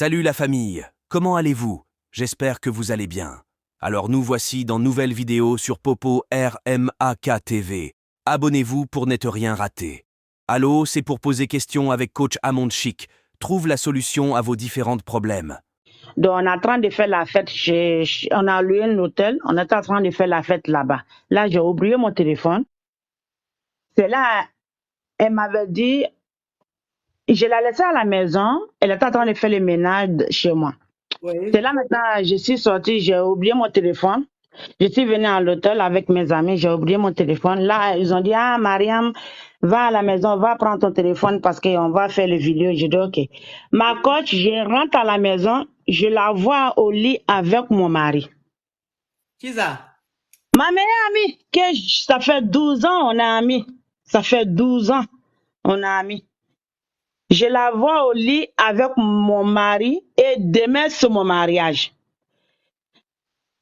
Salut la famille, comment allez-vous? J'espère que vous allez bien. Alors nous voici dans nouvelle vidéo sur Popo RMAK TV. Abonnez-vous pour n'être rien rater. Allô, c'est pour poser question avec coach Amond Chic. Trouve la solution à vos différents problèmes. Donc, on est en train de faire la fête on a loué un hôtel, on est en train de faire la fête là-bas. Là, j'ai oublié mon téléphone. C'est là, elle m'avait dit, je l'ai laissée à la maison, elle était en train de faire le ménage chez moi. Oui. C'est là maintenant, je suis sortie, j'ai oublié mon téléphone. Je suis venue à l'hôtel avec mes amis, j'ai oublié mon téléphone. Là, ils ont dit, ah, Mariam, va à la maison, va prendre ton téléphone parce qu'on va faire les vidéos. J'ai dit, ok. Ma coach, je rentre à la maison, je la vois au lit avec mon mari. Qui ça? Ma meilleure amie, ça fait 12 ans, on est amis. Ça fait 12 ans, on est amis. Je la vois au lit avec mon mari et demain, c'est mon mariage.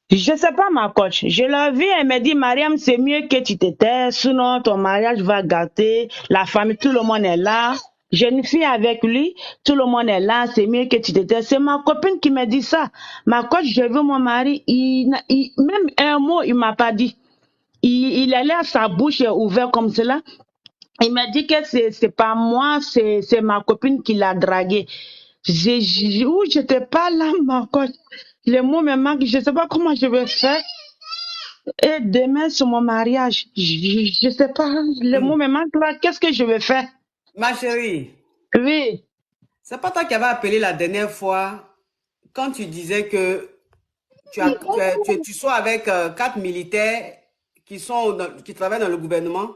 Je sais pas, ma coach. Je l'ai vue, elle me dit, Mariam, c'est mieux que tu te tais, sinon ton mariage va gâter, la famille, tout le monde est là. J'ai une fille avec lui, tout le monde est là, c'est mieux que tu te tais. C'est ma copine qui me dit ça. Ma coach, je veux mon mari, même un mot, il m'a pas dit. Il a l'air, sa bouche est ouverte comme cela. Il m'a dit que c'est pas moi, c'est ma copine qui l'a dragué. Où j'étais pas là, ma coach. Les mots me manquent, je sais pas comment je vais faire. Et demain, c'est mon mariage. Je sais pas, les mots me manquent là. Qu'est-ce que je vais faire? Ma chérie, Oui. c'est pas toi qui avais appelé la dernière fois quand tu disais que tu sois avec 4 militaires qui travaillent dans le gouvernement?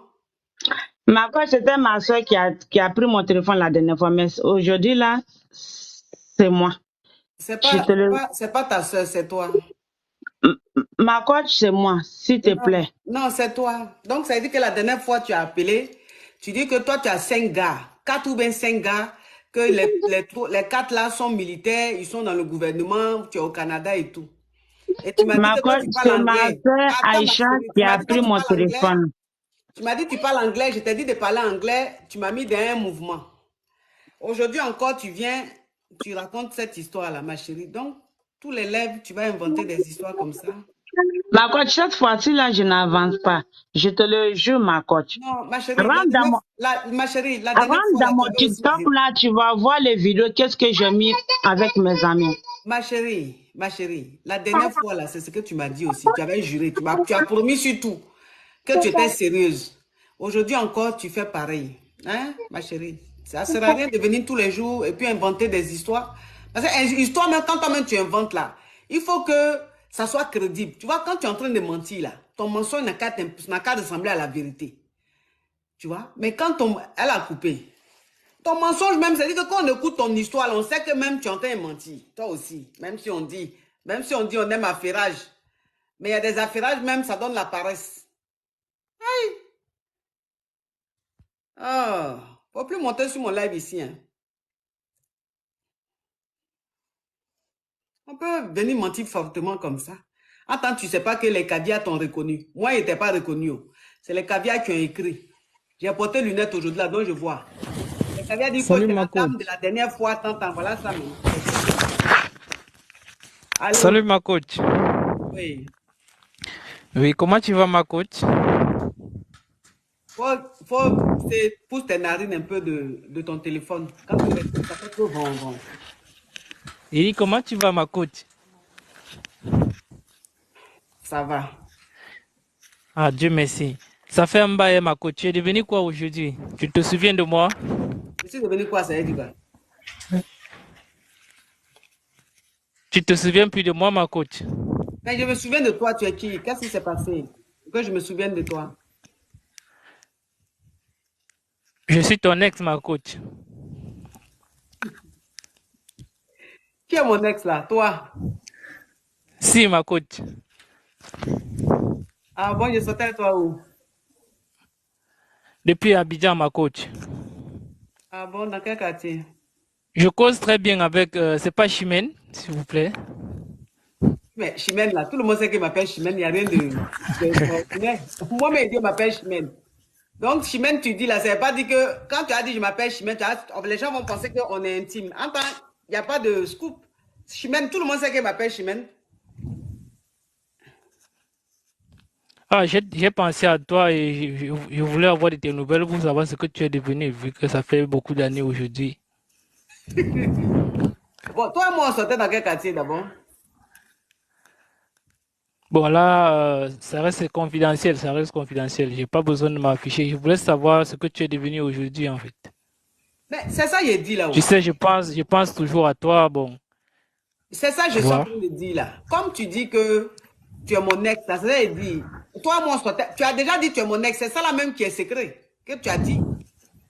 Ma coach, c'était ma soeur qui a pris mon téléphone la dernière fois, mais aujourd'hui là, c'est moi. C'est pas ta soeur, c'est toi. Ma coach, c'est moi, s'il te plaît. Non, c'est toi. Donc, ça veut dire que la dernière fois, tu as appelé, tu dis que toi, tu as 5 gars, 4 ou bien 5 gars, que les 4 là sont militaires, ils sont dans le gouvernement, tu es au Canada et tout. Et tu m'as dit que toi, tu parles anglais. C'est ma soeur Aïcha qui a pris mon téléphone. Tu m'as dit que tu parles anglais, je t'ai dit de parler anglais, tu m'as mis dans un mouvement. Aujourd'hui encore, tu viens, tu racontes cette histoire-là, ma chérie. Donc, tous les lèvres, tu vas inventer des histoires comme ça. Ma coach, cette fois-ci, là, je n'avance pas. Je te le jure, ma coach. Non, ma chérie, la Avant dans mon TikTok, là, tu vas voir les vidéos, qu'est-ce que j'ai mis avec mes amis. Ma chérie, la dernière fois, là, c'est ce que tu m'as dit aussi. Tu avais juré, tu as promis surtout que tu étais sérieuse. Aujourd'hui encore, tu fais pareil. Hein, ma chérie? Ça ne sert à rien de venir tous les jours et puis inventer des histoires. Parce que histoire, même quand toi-même tu inventes là, il faut que ça soit crédible. Tu vois, quand tu es en train de mentir là, ton mensonge n'a qu'à ressembler à la vérité. Tu vois? Mais quand elle a coupé, ton mensonge même, c'est-à-dire que quand on écoute ton histoire, là, on sait que même tu es en train de mentir. Toi aussi, même si on dit on aime affairage. Mais il y a des affairages même, ça donne la paresse. Aïe! Oh, faut plus monter sur mon live ici. Hein. On peut venir mentir fortement comme ça. Attends, tu ne sais pas que les caviars t'ont reconnu. Moi, ils n'étaient pas reconnus. C'est les caviars qui ont écrit. J'ai porté lunettes aujourd'hui, là, donc je vois. Les caviars disent que c'est la dame de la dernière fois, tant, voilà ça. Allô? Salut, ma coach. Oui. Oui, comment tu vas, ma coach? Faut pousse tes narines un peu de ton téléphone. Quand tu restes, ça fait trop grand. Et comment tu vas, ma coach? Ça va. Ah, Dieu merci. Ça fait un bail, ma coach. Tu es devenu quoi aujourd'hui? Tu te souviens de moi? Je suis devenu quoi, ça veut dire quoi? Tu te souviens plus de moi, ma coach? Mais je me souviens de toi, tu es qui? Qu'est-ce qui s'est passé? Que je me souvienne de toi. Je suis ton ex, ma coach. Qui est mon ex là? Toi? Si, ma coach. Ah bon, je sortais avec toi où? Depuis Abidjan, ma coach. Ah bon, dans quel quartier? Je cause très bien avec... c'est pas Chimène, s'il vous plaît. Mais Chimène là, tout le monde sait qu'il m'appelle Chimène, il n'y a rien de... Moi, mes dieux m'appellent Chimène. Donc, Chimène, tu dis là, ça veut pas dire que quand tu as dit je m'appelle Chimène, les gens vont penser qu'on est intime. Entends, Il n'y a pas de scoop. Chimène, tout le monde sait qu'elle m'appelle Chimène. Ah, j'ai pensé à toi et je voulais avoir de tes nouvelles pour savoir ce que tu es devenu, vu que ça fait beaucoup d'années aujourd'hui. Bon, toi et moi, on sortait dans quel quartier d'abord? Bon, là, ça reste confidentiel, ça reste confidentiel. J'ai pas besoin de m'afficher. Je voulais savoir ce que tu es devenu aujourd'hui, en fait. Mais c'est ça, j'ai dit Tu là-haut. sais, je pense toujours à toi, bon, C'est ça, tu je suis en vois. train de dire là. Comme tu dis que tu es mon ex, ça veut dire, toi, moi, on sortait. Tu as déjà dit que tu es mon ex, c'est ça là même qui est secret que tu as dit.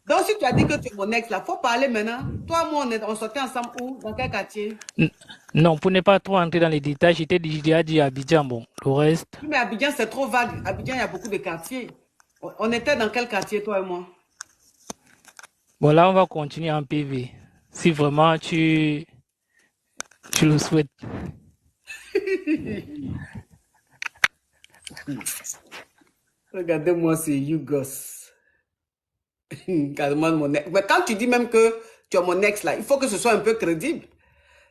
Donc, si tu as dit que tu es mon ex, là, il faut parler maintenant. Toi, moi, on sortait ensemble où? Dans quel quartier? N- Non, pour ne pas trop entrer dans les détails, j'étais déjà dit à Abidjan, bon, le reste. Oui, mais Abidjan, c'est trop vague. Abidjan, il y a beaucoup de quartiers. On était dans quel quartier, toi et moi? Bon, là, on va continuer en PV. Si vraiment tu le souhaites. Regardez-moi ce Yougos. Carrément mon ex. Mais quand tu dis même que tu es mon ex, là, il faut que ce soit un peu crédible.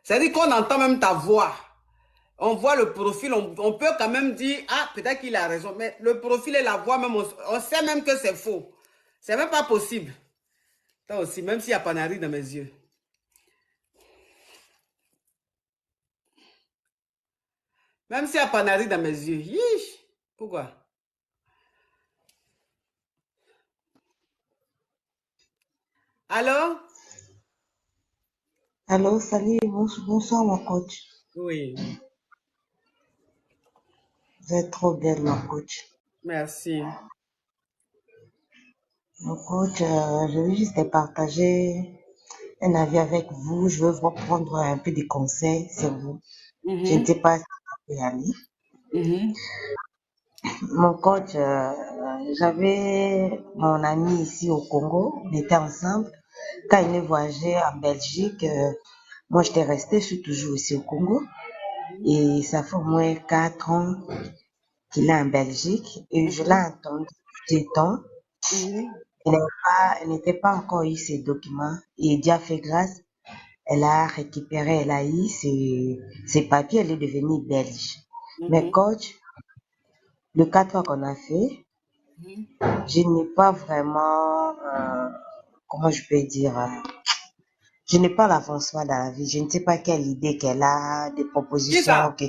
C'est-à-dire qu'on entend même ta voix. On voit le profil, on peut quand même dire, ah, peut-être qu'il a raison. Mais le profil et la voix, même, on sait même que c'est faux. C'est même pas possible. Toi aussi, même s'il y a Panari dans mes yeux. Même s'il y a Panari dans mes yeux. Yish. Pourquoi? Allô? Allô, salut, bonsoir mon coach. Oui, Vous êtes trop belle mon coach. merci. Mon coach, je veux juste partager un avis avec vous. Je veux vous prendre un peu de conseils sur vous. Je ne Mhm, sais pas si ça peut aller. mhm, Mon coach, j'avais mon ami ici au Congo. On était ensemble. Quand il est voyagé en Belgique, moi j'étais restée, je suis toujours ici au Congo. Et ça fait au moins 4 ans qu'il est en Belgique. Et je l'ai mhm, entendu des temps. mhm, Elle n'était pas encore eu ses documents et Dieu a fait grâce. Elle a récupéré, elle a eu ses papiers, elle est devenue belge. Mais mhm, coach, le 4 ans qu'on a fait, mhm. je n'ai pas vraiment, comment je peux dire, je n'ai pas l'avancement dans la vie. Je ne sais pas quelle idée qu'elle a, des Qui propositions. ça? Que...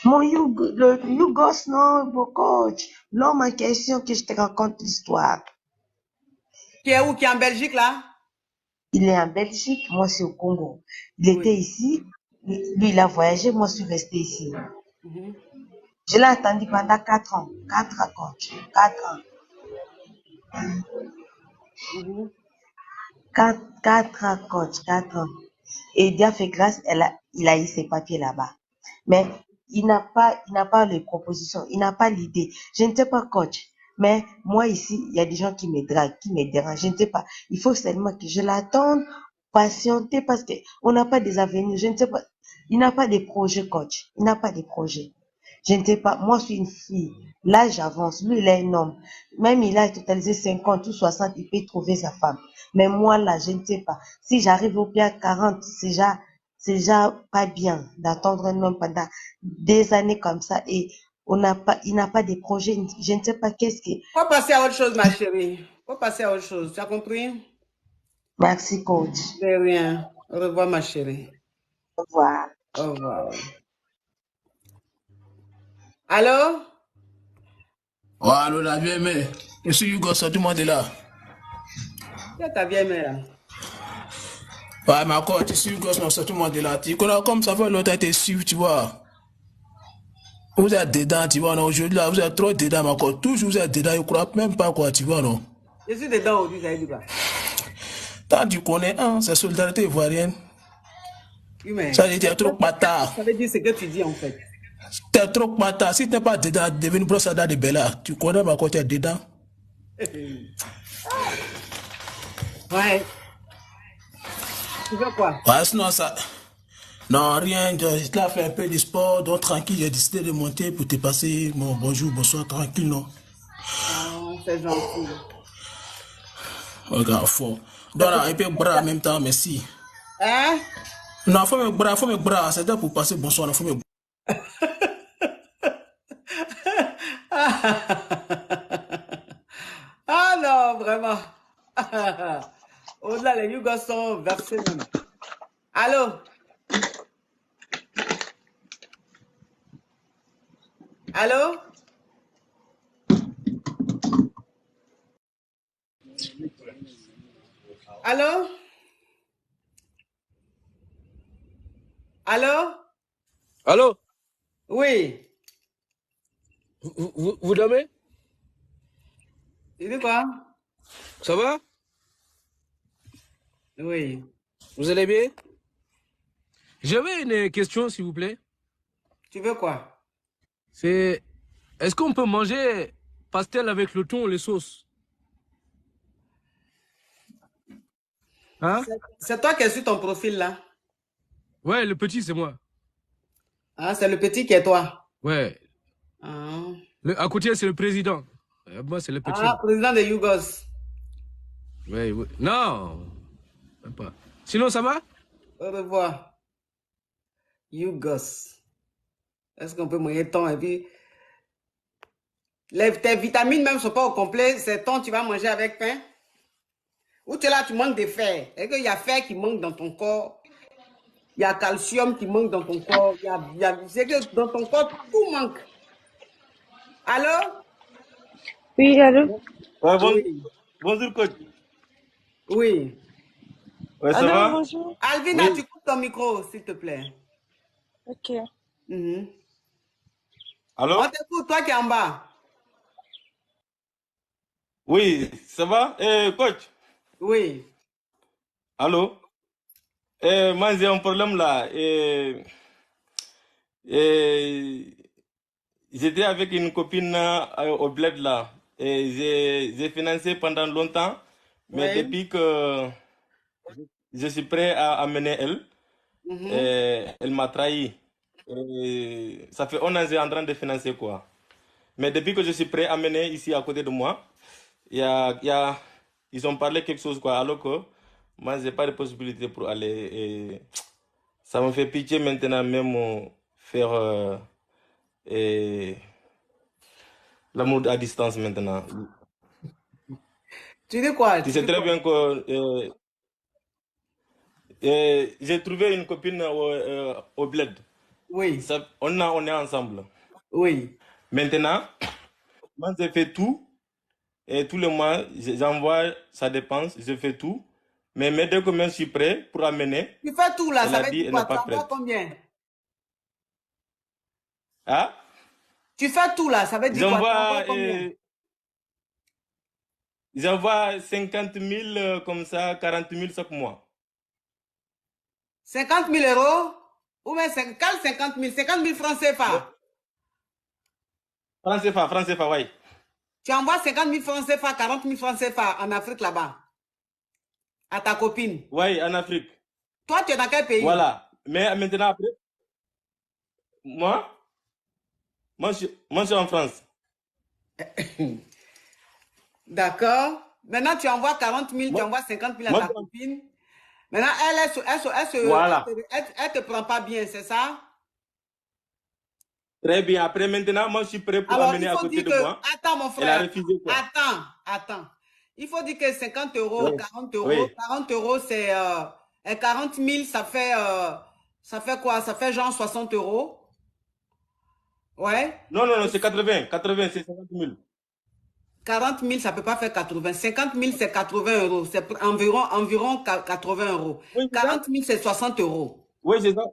Mon Yougos, non, mon coach, l'homme en question que je te raconte l'histoire. Qui est où? Qui est en Belgique là? Il est en Belgique, moi je suis au Congo. Il était Oui. ici, lui il a voyagé, moi je suis restée ici. Mhm, Je l'ai attendu pendant 4 ans. 4 ans, coach. 4 ans. mhm. 4 ans, coach. 4 ans. Et Dieu a fait grâce, il a eu ses papiers là-bas. Mais il n'a pas les propositions, il n'a pas l'idée. Je ne sais pas, coach. Mais moi ici, il y a des gens qui me draguent, qui me dérangent. Je ne sais pas. Il faut seulement que je l'attende, patienter parce qu'on n'a pas des avenirs. Je ne sais pas. Il n'a pas de projet, coach. Il n'a pas de projet. Je ne sais pas. Moi, je suis une fille. Là, j'avance. Lui, il est un homme. Même il a totalisé 50 ou 60, il peut trouver sa femme. Mais moi, là, je ne sais pas. Si j'arrive au pied à 40, c'est déjà pas bien d'attendre un homme pendant des années comme ça et il n'a pas de projet. Je ne sais pas qu'est-ce que. Faut passer à autre chose, ma chérie. Faut passer à autre chose. Tu as compris? Merci, coach. De rien. Au revoir, ma chérie. Au revoir. Au revoir. Allô? Ouais, allô, la vieille mère. Je suis Hugo, sortis-moi de là. Qui est ta vieille mère là? Ouais, mais encore, tu suis Hugo, sortis-moi de là. Tu connais comme ça fait longtemps que tu suivi, tu vois. Vous êtes dedans, tu vois, non. Aujourd'hui, là, vous êtes trop dedans, mais encore, toujours vous êtes dedans, je crois même pas, quoi, tu vois, non. Je suis dedans aujourd'hui, ça veut dire quoi? Tant tu connais, hein, c'est solidarité ivoirienne. Oui, mais Ça veut dire, t'es trop bâtard. ça veut dire ce que tu dis en fait. T'es trop bâtard. Si t'es pas dedans, devenu brossada de Bella. Tu connais, mais encore, t'es dedans. Ouais. Tu veux quoi? Ouais, sinon, ça. Non, rien, je là fait un peu de sport, donc tranquille, j'ai décidé de monter pour te passer mon bonjour, bonsoir, tranquille, non. Ah, c'est gentil. Regarde, fort. C'est Donc là, pour- un peu bras en même temps, merci. Hein? Non, faut me bras. C'était pour passer bonsoir. Non, faut me Ah non, vraiment. Au-delà, les Yougos sont versés même. Allô? Allô? Allô? Allô? Allô, Oui. vous dormez? Tu dis quoi? Ça va? Oui. Vous allez bien? J'avais une question, s'il vous plaît. Tu veux quoi? C'est, est-ce qu'on peut manger pastel avec le thon et les sauces? Hein? C'est toi qui es sur ton profil là. Ouais, le petit, c'est moi. Ah, c'est le petit qui est toi. Ouais. Ah, À côté, c'est le président. Moi, c'est le petit. ah président de Yougos. Ouais, ouais. Non, même pas. Sinon, ça va? Au revoir. Yougos. Est-ce qu'on peut manger ton et puis tes vitamines même ne sont pas au complet. C'est ton, tu vas manger avec pain. Ou tu es là, tu manques de fer. Et qu'il y a fer qui manque dans ton corps. Il y a calcium qui manque dans ton corps. C'est que dans ton corps, tout manque. Allô? Oui, allô? Ouais, Oui. bonjour coach. Oui. Ouais, ça Allô, va? bonjour. Alvina, Oui. tu coupes ton micro, s'il te plaît. Ok. Mhm. Allô? On t'écoute, toi qui es en bas. Oui, ça va? Coach, Oui. allô? Moi, j'ai un problème là. Et j'étais avec une copine au bled là. Et j'ai financé pendant longtemps. Mais Oui. depuis que je suis prêt à amener elle, Mhm. elle m'a trahi. Et ça fait 1 an que j'ai en train de financer quoi. Mais depuis que je suis prêt à amener ici à côté de moi, ils ont parlé quelque chose, quoi, alors que moi, j'ai pas de possibilité pour aller. Et ça me fait pitié maintenant même faire et l'amour à distance maintenant. Tu dis quoi? Tu Tu sais dis très quoi? bien que j'ai trouvé une copine au bled. Oui. On est ensemble. Oui. Maintenant, moi, j'ai fait tout. Et tous les mois, j'envoie sa dépense, je fais tout. Mais dès que je suis prêt pour amener, Tu fais tout là, elle ça a veut dit dire qu'elle quoi? n'est Tu pas envoies prête. combien? Ah? Tu fais tout là, ça veut dire quoi? Tu envoies J'envoie combien? j'envoie 50 000 comme ça, 40 000 chaque mois. 50 000 euros? Ou bien 50 000? 50 000 francs Ouais. CFA. Franc CFA, oui. Tu envoies 50 000 francs CFA, 40 000 francs CFA en Afrique là-bas, à ta copine. Oui, en Afrique. Toi, tu es dans quel pays? Voilà. Mais maintenant, après, moi, moi, je suis en France. D'accord. Maintenant, tu envoies 40 000, tu Moi, envoies 50 000 à moi, ta copine. Maintenant, voilà. elle te prend pas bien, c'est ça? Très bien. Après, maintenant, moi, je suis prêt pour Alors, amener il à faut côté dire de que, moi. attends mon Elle a frère, refusé quoi. attends. Il faut dire que 50 euros, Oui. 40 euros, Oui. 40 euros, c'est... et 40 000, ça fait quoi? Ça fait genre 60 euros. Ouais. Non, c'est 80. 80, c'est 50 000. 40 000, ça ne peut pas faire 80. 50 000, c'est 80 euros. C'est environ 80 euros. Oui, c'est ça? 40 000, c'est 60 euros. Oui, c'est ça.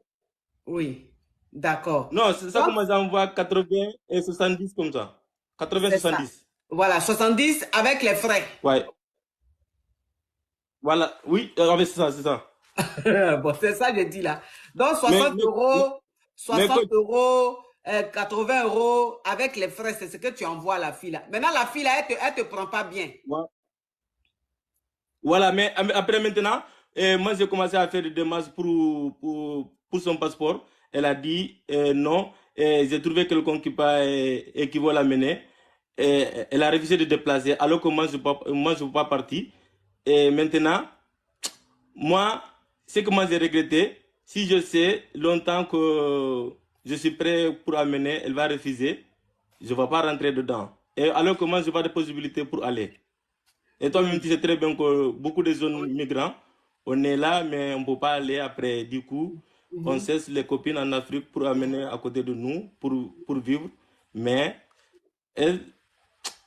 Oui. D'accord. Non, c'est ça Donc, que moi j'envoie 80 et 70 comme ça. 80, c'est ça. 70. Voilà, 70 avec les frais. Ouais. Voilà. Oui, c'est ça, c'est ça. Bon, c'est ça que je dis là. Donc, Mais, 60 mais, euros, mais 60 euros, 80 euros avec les frais, c'est ce que tu envoies à la fille là. Maintenant, la fille là, elle te prend pas bien. voilà, mais après maintenant, moi j'ai commencé à faire des démarches pour son passeport. Elle a dit non. J'ai trouvé quelqu'un qui va l'amener. Elle a refusé de déplacer, alors que moi je ne peux pas partir. Et maintenant, moi, ce que moi j'ai regretté, si je sais longtemps que je suis prêt pour amener, elle va refuser, je ne vais pas rentrer dedans. Et alors que moi, je n'ai pas de possibilité pour aller. Et toi-même, tu sais très bien que beaucoup de zones migrants, on est là, mais on ne peut pas aller après. Du coup, on cesse les copines en Afrique pour amener à côté de nous, pour vivre. Mais elle,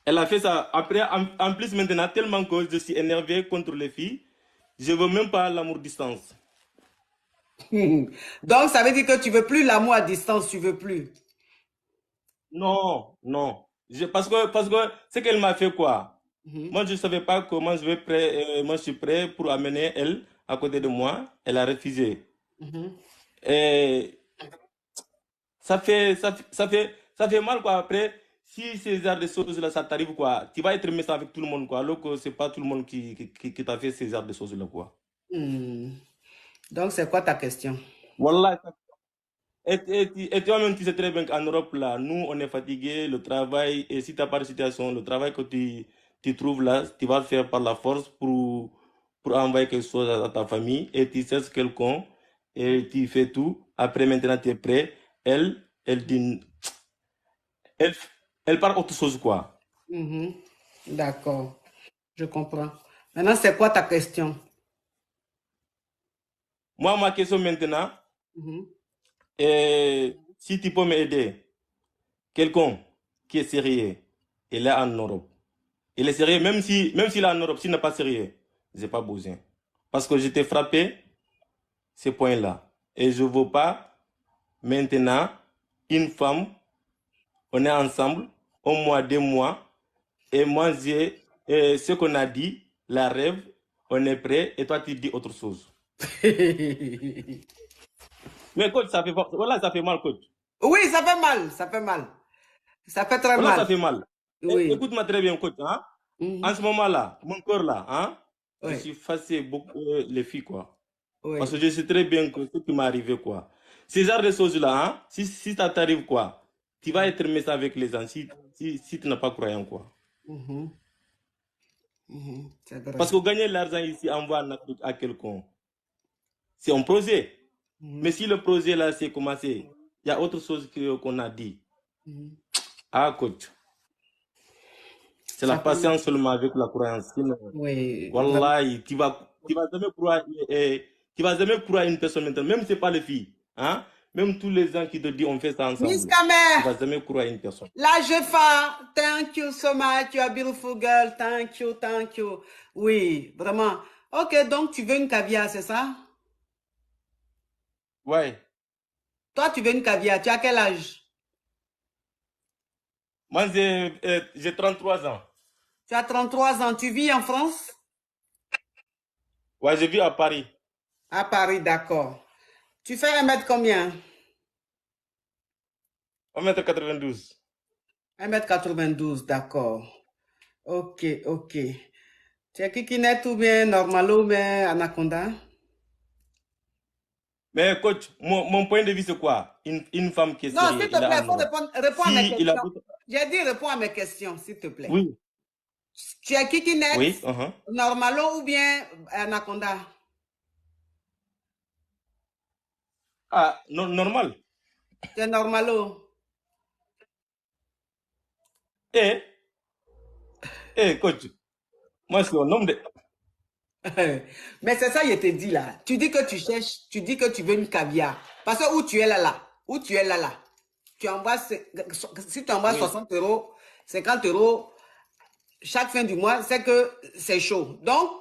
elle a fait ça. Après, en plus, maintenant, tellement que je suis énervé contre les filles, je ne veux même pas l'amour distance. Donc, ça veut dire que tu ne veux plus l'amour à distance, tu ne veux plus. Non, non. Parce que ce qu'elle m'a fait, quoi. Moi, je ne savais pas comment moi, je suis prêt pour amener elle à côté de moi. Elle a refusé. Et ça fait mal, quoi. Après, si ces genres de choses-là, ça t'arrive, quoi, tu vas être méchant avec tout le monde, quoi. Alors que ce n'est pas tout le monde qui t'a fait ces genres de choses-là, quoi. Donc, c'est quoi ta question? Wallah. Et toi-même, tu sais très bien qu'en Europe, là, nous, on est fatigué, le travail, et si tu n'as pas de situation, le travail que tu trouves là, tu vas le faire par la force pour envoyer quelque chose à ta famille, et tu cherches quelqu'un, et tu fais tout. Après, maintenant, tu es prêt. Elle dit, elle parle autre chose, quoi. D'accord, je comprends. Maintenant, c'est quoi ta question? Moi, ma question maintenant, est si tu peux m'aider, quelqu'un qui est sérieux, il est en Europe. Il est sérieux, même s'il est en Europe, s'il n'est pas sérieux, je n'ai pas besoin. Parce que j'étais frappé, ces points-là. Et je ne veux pas, maintenant, une femme, on est ensemble, un mois, 2 mois, et moi, j'ai ce qu'on a dit, la rêve, on est prêt, et toi, tu dis autre chose. Mais coach, voilà, ça fait mal, coach. Oui, ça fait mal, ça fait mal. Ça fait très Voilà, mal. ça fait mal. Oui. Écoute-moi très bien, coach. Hein? En ce moment-là, mon cœur là, hein? Je suis facé beaucoup les filles, quoi. Parce que je sais très bien que ce qui m'est arrivé, quoi. Ces genres de choses-là, hein? Si ça t'arrive, quoi, tu vas être méchant avec les gens si tu n'as pas croyant, quoi. Parce que gagner l'argent ici, envoie en Afrique à quelqu'un, c'est un projet. Mais si le projet là, c'est commencé, il y a autre chose qu'on a dit. Ah, coach. C'est la patience seulement avec la croyance. Oui. Wallahi, tu vas jamais croire, tu vas jamais croire une personne maintenant, même si ce n'est pas les filles. Hein? Même tous les gens qui te disent on fait ça ensemble. Miss Kamer, tu vas jamais croire une personne. La Jefa, thank you so much, you are a beautiful girl, thank you, thank you. Oui, vraiment. Ok, donc tu veux une caviar, c'est ça? Ouais. Toi, tu veux une caviar, tu as quel âge? Moi, j'ai 33 ans. Tu as 33 ans, tu vis en France? Ouais, je vis à Paris. À Paris, d'accord. Tu fais 1 mètre combien? 1m92. 1m92, d'accord. Ok, ok. Tu es kikinet ou bien normalo ou bien anaconda? Mais coach, mon point de vue, c'est quoi? Une femme qui est Non, sérieuse, s'il te plaît, il faut répondre à mes questions. J'ai dit réponds à mes questions, s'il te plaît. Oui. Tu es kikinet, oui, normalo ou bien anaconda? Ah, normal. Tu es normalo. Coach, moi, je suis un homme de... Mais c'est ça, je te dis là. Tu dis que tu cherches, tu dis que tu veux une caviar. Parce que où tu es là, tu envoies, si tu envoies 60 euros, 50 euros, chaque fin du mois, c'est que c'est chaud. Donc,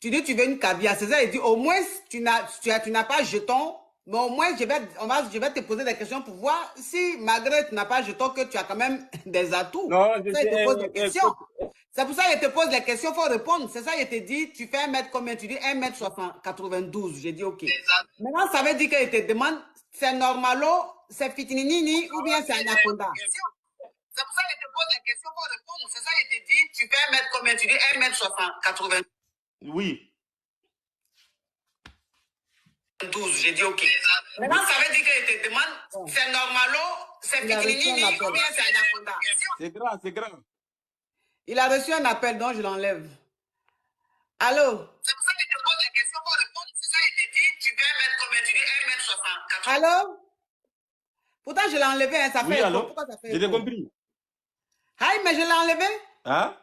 tu dis que tu veux une caviar. C'est ça, il dit, au moins, tu n'as pas jeton, mais au moins, je vais te poser des questions pour voir si, malgré que tu n'as pas jeton, que tu as quand même des atouts. Non, je te pose des questions. C'est pour ça que je te pose les questions, il faut répondre. C'est ça, je te dis, tu fais 1 mètre combien? Tu dis 1m92. J'ai dit, OK. Maintenant, ça veut dire que je te demande, c'est normalo, c'est fitininini ou bien c'est anaconda? C'est pour ça que je te pose les questions, il faut répondre. C'est ça, je te dis, tu fais 1 mètre combien? Tu dis 1m92. Oui. 12, j'ai dit OK. Maintenant, ça veut dire que je te demande, c'est normalo, c'est fitininini ou bien c'est anaconda? C'est grave, c'est grave. Il a reçu un appel, donc je l'enlève. Allô? C'est pour ça que je te pose les questions pour répondre. C'est ça, je te dis, Allô? Pourtant, je l'ai enlevé, hein, ça Oui, fait écho. allô? Pourquoi ça fait Je t'ai écho? compris. Aïe, mais je l'ai enlevé. Hein?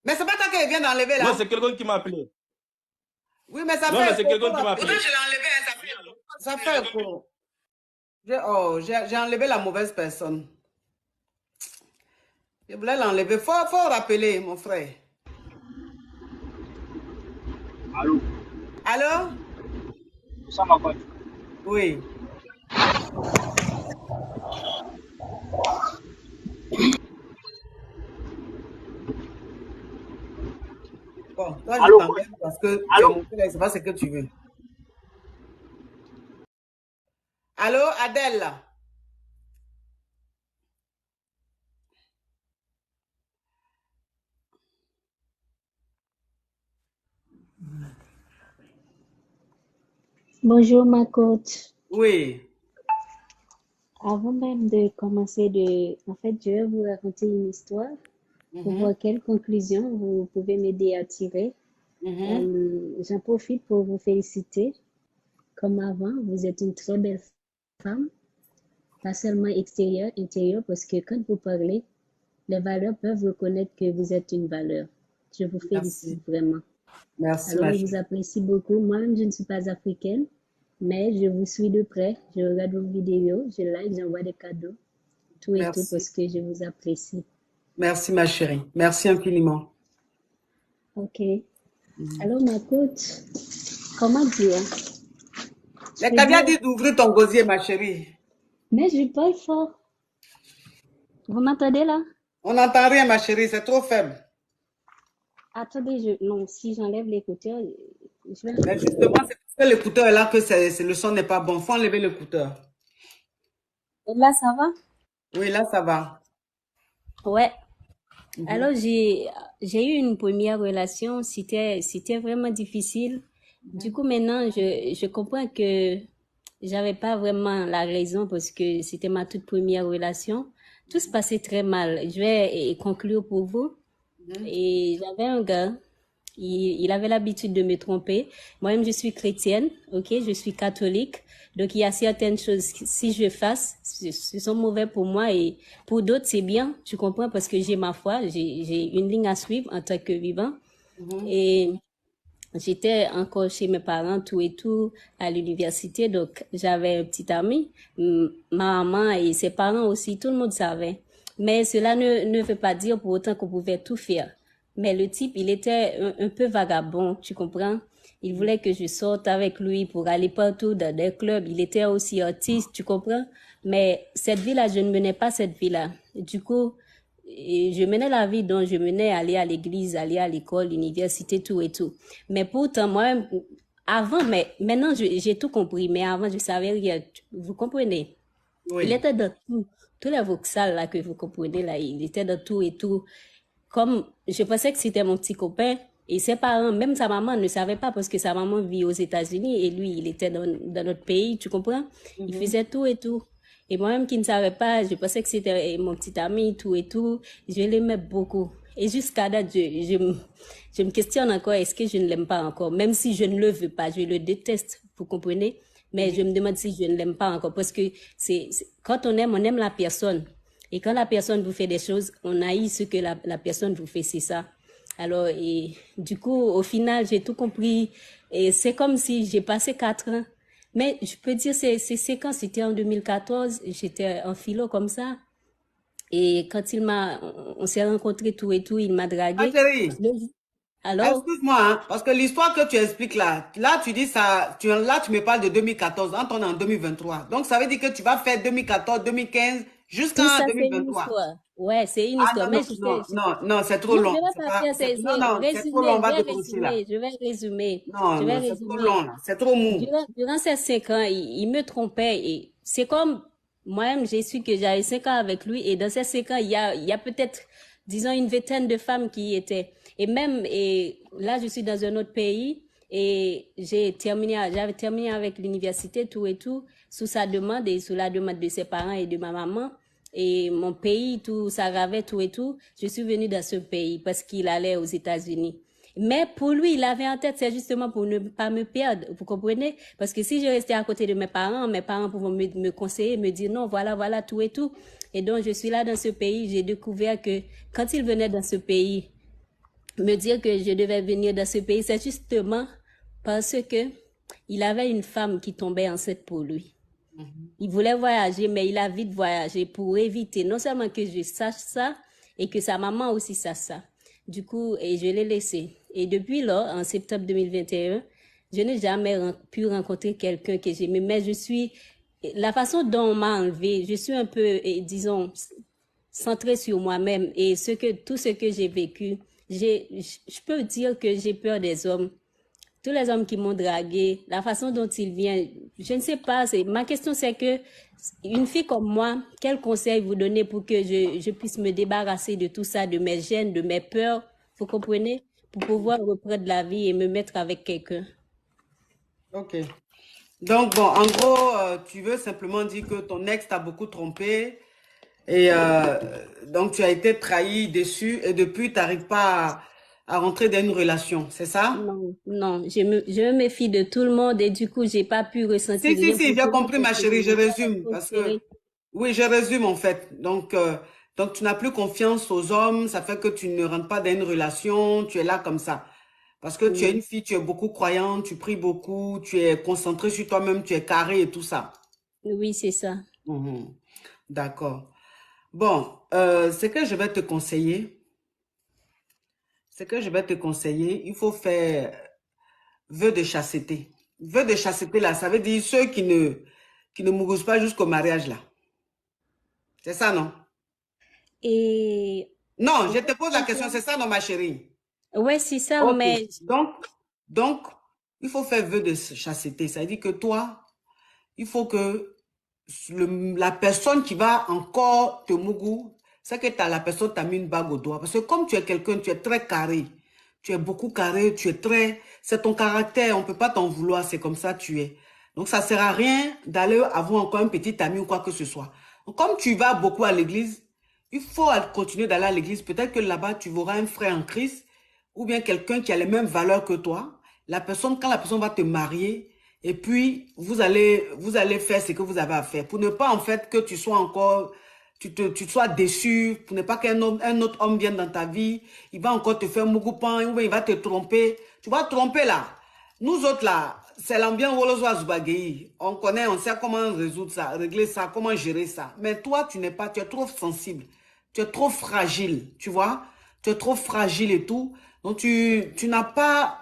Mais c'est pas toi qui viens d'enlever Non, là. c'est quelqu'un qui m'a appelé. Oui, mais ça Non, mais fait c'est écho. quelqu'un qui m'a appelé. Pourtant, je l'ai enlevé, hein, ça fait écho. J'ai enlevé la mauvaise personne. Je voulais l'enlever. Faut rappeler, mon frère. Allô? Allô? Ça m'a pas dit. Oui. Bon, toi, je Allô? t'enlève parce que tu es Allô? mon frère, c'est pas ce que tu veux. Allô, Adèle? Bonjour ma coach. Oui. Avant même de commencer en fait, je vais vous raconter une histoire pour voir quelle conclusion vous pouvez m'aider à tirer. J'en profite pour vous féliciter. Comme avant, vous êtes une très belle femme, pas seulement extérieure, intérieure, parce que quand vous parlez, les valeurs peuvent reconnaître que vous êtes une valeur. Je vous félicite vraiment. Merci, Alors, ma je chérie. vous apprécie beaucoup. Moi-même, je ne suis pas africaine, mais je vous suis de près. Je regarde vos vidéos, je like, j'envoie des cadeaux, tout et tout, Merci. parce que je vous apprécie. Merci, ma chérie. Merci infiniment. Ok. Alors, ma coach, comment dire? Les Kadia dit d'ouvrir ton gosier, ma chérie. Mais je parle fort. Vous m'entendez là? On n'entend rien, ma chérie, c'est trop faible. Attendez, non, si j'enlève l'écouteur, je vais... Mais justement, c'est parce que l'écouteur est là que le son n'est pas bon. Il faut enlever l'écouteur. Et là, ça va? Oui, là, ça va. Ouais. Alors, j'ai eu une première relation, c'était vraiment difficile. Du coup, maintenant, je comprends que j'avais pas vraiment la raison parce que c'était ma toute première relation. Tout se passait très mal. Je vais conclure pour vous. Et j'avais un gars, il avait l'habitude de me tromper. Moi-même, je suis chrétienne, ok, je suis catholique. Donc, il y a certaines choses, si je fasse, ce sont mauvais pour moi et pour d'autres, c'est bien, tu comprends, parce que j'ai ma foi, j'ai une ligne à suivre en tant que vivant. Et j'étais encore chez mes parents, tout et tout, à l'université. Donc, j'avais un petit ami, ma maman et ses parents aussi, tout le monde savait. Mais cela ne veut pas dire pour autant qu'on pouvait tout faire. Mais le type, il était un peu vagabond, tu comprends? Il voulait que je sorte avec lui pour aller partout dans des clubs. Il était aussi artiste, tu comprends? Mais cette vie-là, je ne menais pas cette vie-là. Du coup, je menais la vie dont je menais, aller à l'église, aller à l'école, l'université, tout et tout. Mais pourtant, moi, avant, mais maintenant, j'ai tout compris. Mais avant, je savais rien. Vous comprenez? Oui. Il était dans tout. Tous les voxales là que vous comprenez là, il était dans tout et tout. Comme je pensais que c'était mon petit copain et ses parents, même sa maman ne savait pas parce que sa maman vit aux États-Unis et lui, il était dans notre pays, tu comprends? Il faisait tout et tout. Et moi-même qui ne savais pas, je pensais que c'était mon petit ami, tout et tout. Je l'aimais beaucoup. Et jusqu'à date, je me questionne encore, est-ce que je ne l'aime pas encore? Même si je ne le veux pas, je le déteste, vous comprenez? Mais je me demande si je ne l'aime pas encore. Parce que quand on aime la personne. Et quand la personne vous fait des choses, on haït ce que la personne vous fait, c'est ça. Alors, et du coup, au final, j'ai tout compris. Et c'est comme si j'ai passé 4 ans. Mais je peux dire, c'est quand c'était en 2014, j'étais en philo comme ça. Et quand on s'est rencontrés tout et tout, il m'a dragué. Ma chérie, Alors, excuse-moi, hein, parce que l'histoire que tu expliques là tu dis ça, là tu me parles de 2014, on est en 2023. Donc ça veut dire que tu vas faire 2014, 2015, tout jusqu'en ça, c'est une 2023. histoire. Ouais, c'est une Ah histoire. non, Mais non, c'est trop non, long. je vais pas faire, c'est Non, c'est trop long, on va décrocher là. je vais résumer. Non, Je vais non, c'est trop résumer. long là, c'est trop mou. Durant ces 5 ans, il me trompait et c'est comme moi-même, j'ai su que j'avais 5 ans avec lui et dans ces 5 ans, il y a peut-être, disons, une vingtaine de femmes qui y étaient. Et là, je suis dans un autre pays et j'avais terminé avec l'université, tout et tout, sous sa demande et sous la demande de ses parents et de ma maman. Et mon pays, tout s'aggravait, tout et tout. Je suis venue dans ce pays parce qu'il allait aux États-Unis. Mais pour lui, il avait en tête, c'est justement pour ne pas me perdre, vous comprenez? Parce que si je restais à côté de mes parents pouvaient me conseiller, me dire non, voilà, voilà, tout et tout. Et donc, je suis là dans ce pays, j'ai découvert que quand il venait dans ce pays, me dire que je devais venir dans ce pays, c'est justement parce que il avait une femme qui tombait enceinte pour lui. Il voulait voyager, mais il a vite voyagé pour éviter non seulement que je sache ça, et que sa maman aussi sache ça. Du coup, et je l'ai laissé. Et depuis là, en septembre 2021, je n'ai jamais pu rencontrer quelqu'un que j'aimais, mais la façon dont on m'a enlevé, je suis un peu, disons, centrée sur moi-même et tout ce que j'ai vécu. Je peux dire que j'ai peur des hommes. Tous les hommes qui m'ont dragué, la façon dont ils viennent, je ne sais pas. Ma question, c'est que une fille comme moi, quel conseil vous donnez pour que je puisse me débarrasser de tout ça, de mes gênes, de mes peurs, vous comprenez, pour pouvoir reprendre la vie et me mettre avec quelqu'un. Ok. Donc, bon, en gros, tu veux simplement dire que ton ex t'a beaucoup trompé et donc tu as été trahi, déçu et depuis, tu n'arrives pas à rentrer dans une relation, c'est ça? Non, non, je me méfie de tout le monde et du coup, j'ai pas pu ressentir rien. Si, j'ai compris ma chérie, je résume parce que, oui, je résume en fait. Donc tu n'as plus confiance aux hommes, ça fait que tu ne rentres pas dans une relation, tu es là comme ça. Parce que tu es une fille, tu es beaucoup croyante, tu pries beaucoup, tu es concentrée sur toi-même, tu es carrée et tout ça. Oui, c'est ça. D'accord. Bon, ce que je vais te conseiller, il faut faire vœu de chasteté. Vœu de chasteté, là, ça veut dire ceux qui ne mourront pas jusqu'au mariage, là. C'est ça, non? Non, je te pose la question, c'est ça, non, ma chérie? Oui, c'est ça, okay. Mais... Donc, il faut faire vœu de chasteté. Ça veut dire que toi, il faut que la personne qui va encore te mougou, c'est que la personne t'a mis une bague au doigt. Parce que comme tu es quelqu'un, tu es très carré. Tu es beaucoup carré, c'est ton caractère, on ne peut pas t'en vouloir, c'est comme ça tu es. Donc, ça ne sert à rien d'aller avoir encore un petit ami ou quoi que ce soit. Donc, comme tu vas beaucoup à l'église, il faut continuer d'aller à l'église. Peut-être que là-bas, tu verras un frère en Christ ou bien quelqu'un qui a les mêmes valeurs que toi. Quand la personne va te marier, et puis vous allez faire ce que vous avez à faire. Pour ne pas en fait que tu sois encore... Tu sois déçu, pour ne pas qu'un autre homme vienne dans ta vie, il va encore te faire mougoupan, ou il va te tromper. Tu vas te tromper là. Nous autres là, c'est l'ambiance Wolozwa Zubagei. On connaît, on sait comment résoudre ça, régler ça, comment gérer ça. Mais toi, tu es trop sensible. Tu es trop fragile, tu vois. Tu es trop fragile et tout. Donc tu n'as pas...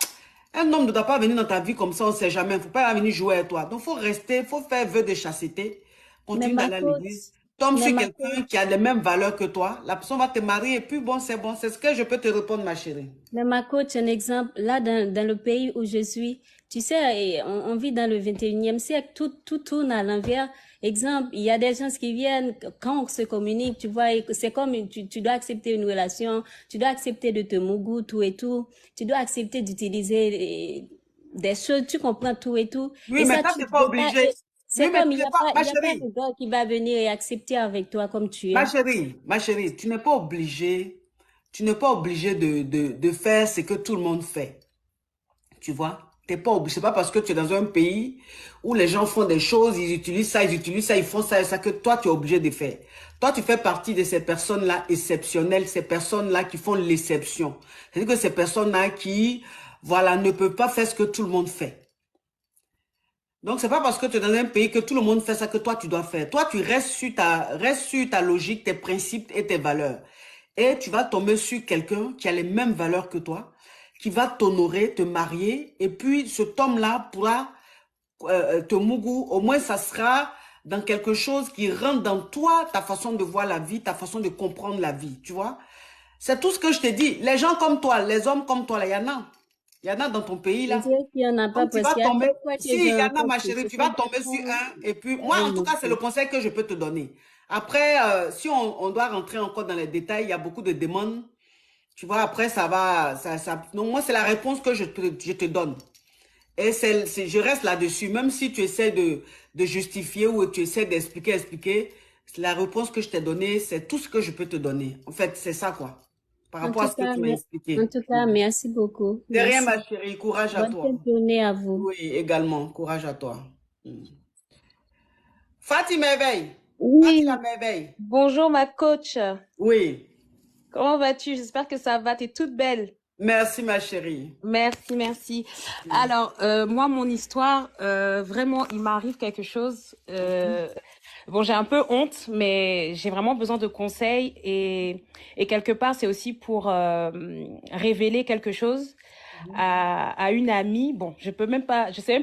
Un homme ne doit pas venir dans ta vie comme ça, on ne sait jamais. Il ne faut pas venir jouer avec toi. Donc il faut rester, il faut faire vœu de chasteté. Continue d'aller à l'église. Tombe sur quelqu'un qui a les mêmes valeurs que toi, la personne va te marier et puis bon, c'est ce que je peux te répondre, ma chérie. Mais ma coach, un exemple, là, dans le pays où je suis, tu sais, on vit dans le 21e siècle, tout tourne à l'envers. Exemple, il y a des gens qui viennent, quand on se communique, tu vois, c'est comme, tu dois accepter une relation, tu dois accepter de te mougou, tout et tout, tu dois accepter d'utiliser des choses, tu comprends tout et tout. Oui, mais ça, tu n'es pas obligé. C'est comme, il n'y a pas de gars qui va venir et accepter avec toi comme tu es. Ma chérie, tu n'es pas obligé de faire ce que tout le monde fait. Tu vois? Tu n'es pas obligé. C'est pas parce que tu es dans un pays où les gens font des choses, ils utilisent ça, ils font ça que toi, tu es obligé de faire. Toi, tu fais partie de ces personnes-là exceptionnelles, ces personnes-là qui font l'exception. C'est-à-dire que ces personnes-là qui, voilà, ne peuvent pas faire ce que tout le monde fait. Donc, c'est pas parce que tu es dans un pays que tout le monde fait ça que toi, tu dois faire. Toi, tu restes sur ta logique, tes principes et tes valeurs. Et tu vas tomber sur quelqu'un qui a les mêmes valeurs que toi, qui va t'honorer, te marier. Et puis, cet homme-là pourra te mougou. Au moins, ça sera dans quelque chose qui rentre dans toi, ta façon de voir la vie, ta façon de comprendre la vie. Tu vois? C'est tout ce que je te dis. Les gens comme toi, les hommes comme toi, là, il y en a. Il y en a dans ton pays, là. Il y en a pas tu vas tomber. Si, il y en a, ma chérie, tu vas tomber sur un. Et puis, moi, en tout cas, c'est le conseil que je peux te donner. Après, si on doit rentrer encore dans les détails, il y a beaucoup de demandes. Tu vois, après, ça va... Donc, moi, c'est la réponse que je te donne. Et je reste là-dessus. Même si tu essaies de justifier ou tu essaies d'expliquer, la réponse que je t'ai donnée, c'est tout ce que je peux te donner. En fait, c'est ça, quoi. par En rapport à tout ce que cas, tu m'as en expliqué. tout cas, merci beaucoup. De rien, Merci. ma chérie, courage à Bonne toi. fin de journée à vous. Oui, également, courage à toi. Fatih Merveille. Fatih la Oui, merveille. bonjour ma coach. Oui, Comment vas-tu? J'espère que ça va. T'es toute belle. merci ma chérie. Merci, merci. Alors, moi, mon histoire, vraiment, il m'arrive quelque chose. Bon, j'ai un peu honte, mais j'ai vraiment besoin de conseils et quelque part, c'est aussi pour révéler quelque chose à une amie. Bon, je sais même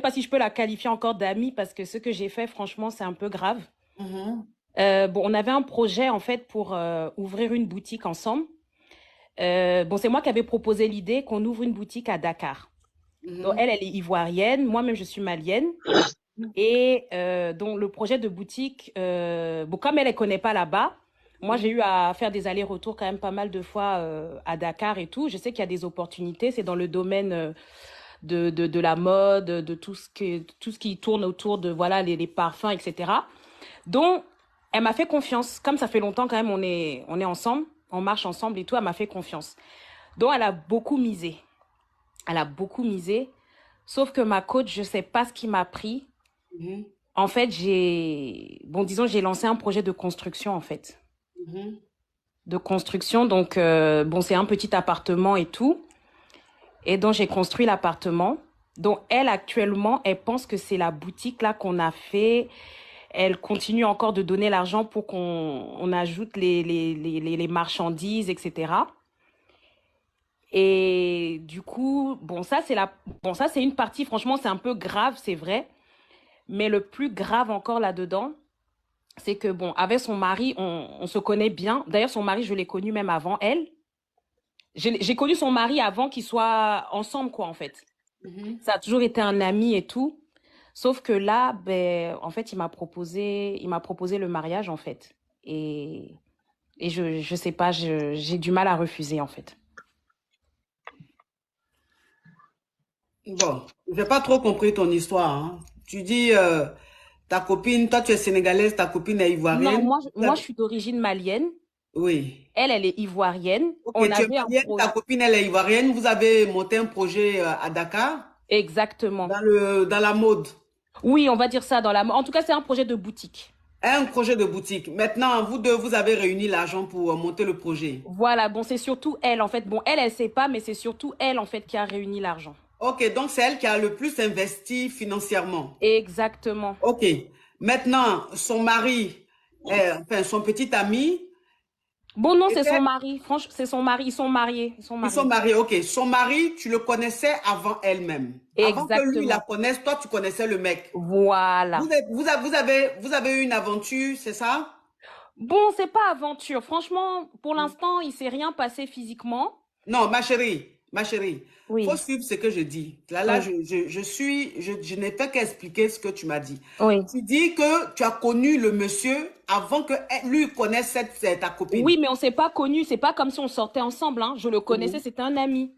pas si je peux la qualifier encore d'amie parce que ce que j'ai fait, franchement, c'est un peu grave. Mhm, Bon, on avait un projet en fait pour ouvrir une boutique ensemble. Bon, c'est moi qui avais proposé l'idée qu'on ouvre une boutique à Dakar. Donc, mhm, elle est ivoirienne, moi-même, je suis malienne. Et donc, le projet de boutique, bon, comme elle ne connaît pas là-bas, moi, j'ai eu à faire des allers-retours quand même pas mal de fois à Dakar et tout. Je sais qu'il y a des opportunités. C'est dans le domaine de la mode, de tout ce qui tourne autour de voilà, les parfums, etc. Donc, elle m'a fait confiance. Comme ça fait longtemps quand même, on est ensemble, on marche ensemble et tout, elle m'a fait confiance. Donc, elle a beaucoup misé. Elle a beaucoup misé. Sauf que ma coach, je sais pas ce qui m'a pris. mhm, En fait, disons, j'ai lancé un projet de construction, en fait. mhm. De construction. Donc, c'est un petit appartement et tout. Et donc, j'ai construit l'appartement. Donc, elle, actuellement, elle pense que c'est la boutique là qu'on a fait. Elle continue encore de donner l'argent pour qu'on ajoute les marchandises, etc. Et du coup, ça, c'est une partie, franchement, c'est un peu grave, c'est vrai. Mais le plus grave encore là-dedans, c'est que, avec son mari, on se connaît bien. D'ailleurs, son mari, je l'ai connu même avant elle. J'ai connu son mari avant qu'ils soient ensemble, quoi, en fait. Mhm. Ça a toujours été un ami et tout. Sauf que là, en fait, il m'a proposé le mariage, en fait. Et je sais pas, j'ai du mal à refuser, en fait. Bon, j'ai pas trop compris ton histoire, hein. Tu dis, ta copine, toi tu es sénégalaise, ta copine est Non, ivoirienne. moi, je suis d'origine malienne. Oui. Elle est ivoirienne. Ok, On tu es avait un malienne, ta projet. copine elle est ivoirienne. Vous avez monté un projet à Dakar Exactement. dans la mode. Oui, on va dire ça en tout cas, c'est un projet de boutique. Un projet de boutique. Maintenant, vous deux, vous avez réuni l'argent pour monter le projet. Voilà, c'est surtout elle, en fait. Elle sait pas, mais c'est surtout elle, en fait, qui a réuni l'argent. Ok, donc c'est elle qui a le plus investi financièrement. Exactement. Ok. Maintenant, son mari, enfin son petit ami. Non, c'est son mari. Franchement, c'est son mari. Ils sont mariés. Ils sont mariés, ok. Son mari, tu le connaissais avant elle-même. Avant que lui la connaisse, toi, tu connaissais le mec. Voilà. Vous avez eu une aventure, c'est ça? C'est pas aventure. Franchement, pour l'instant, il s'est rien passé physiquement. Non, ma chérie. Oui. Faut suivre ce que je dis. Là, Oui. je n'ai fait qu'expliquer ce que tu m'as dit. Oui. Tu dis que tu as connu le monsieur avant que lui connaisse ta copine. Oui, mais on s'est pas connus. C'est pas comme si on sortait ensemble, hein. Je le connaissais, c'était un ami.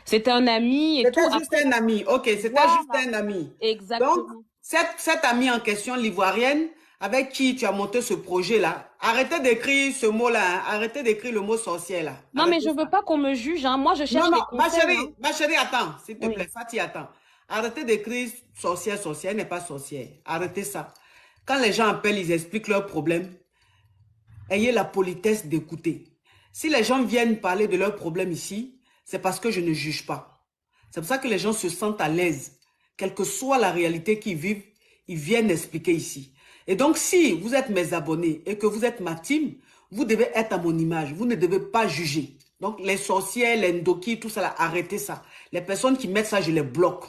C'était un ami et tout. C'était juste un ami. Ok, c'était juste un ami. Exactement. Donc, cette amie en question, l'ivoirienne, avec qui tu as monté ce projet-là, arrêtez d'écrire ce mot-là, hein. Arrêtez d'écrire le mot sorcière là. Non, mais je veux pas qu'on me juge, hein. Moi, je cherche des conseils. Ma chérie, attends, s'il te plaît, Fatih, attends. Arrêtez d'écrire sorcière, elle n'est pas sorcière. Arrêtez ça. Quand les gens appellent, ils expliquent leurs problèmes. Ayez la politesse d'écouter. Si les gens viennent parler de leurs problèmes ici, c'est parce que je ne juge pas. C'est pour ça que les gens se sentent à l'aise. Quelle que soit la réalité qu'ils vivent, ils viennent expliquer ici. Et donc, si vous êtes mes abonnés et que vous êtes ma team, vous devez être à mon image. Vous ne devez pas juger. Donc, les sorcières, les ndoki, tout ça, là, arrêtez ça. Les personnes qui mettent ça, je les bloque.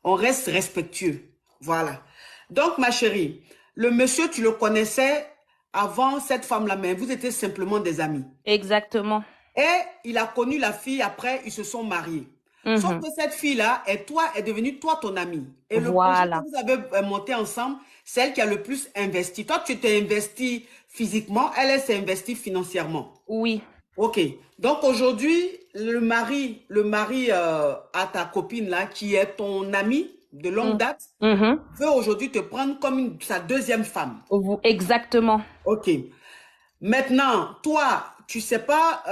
On reste respectueux. Voilà. Donc, ma chérie, le monsieur, tu le connaissais avant cette femme-là, mais vous étiez simplement des amis. Exactement. Et il a connu la fille, après, ils se sont mariés. Sauf que cette fille-là est devenue toi ton amie. Et le projet que vous avez monté ensemble, c'est elle qui a le plus investi. Toi, tu t'es investi physiquement, elle s'est investie financièrement. Oui. Ok. Donc aujourd'hui, le mari à ta copine là, qui est ton amie de longue date, veut aujourd'hui te prendre comme sa deuxième femme. Exactement. Ok. Maintenant, toi, tu sais pas,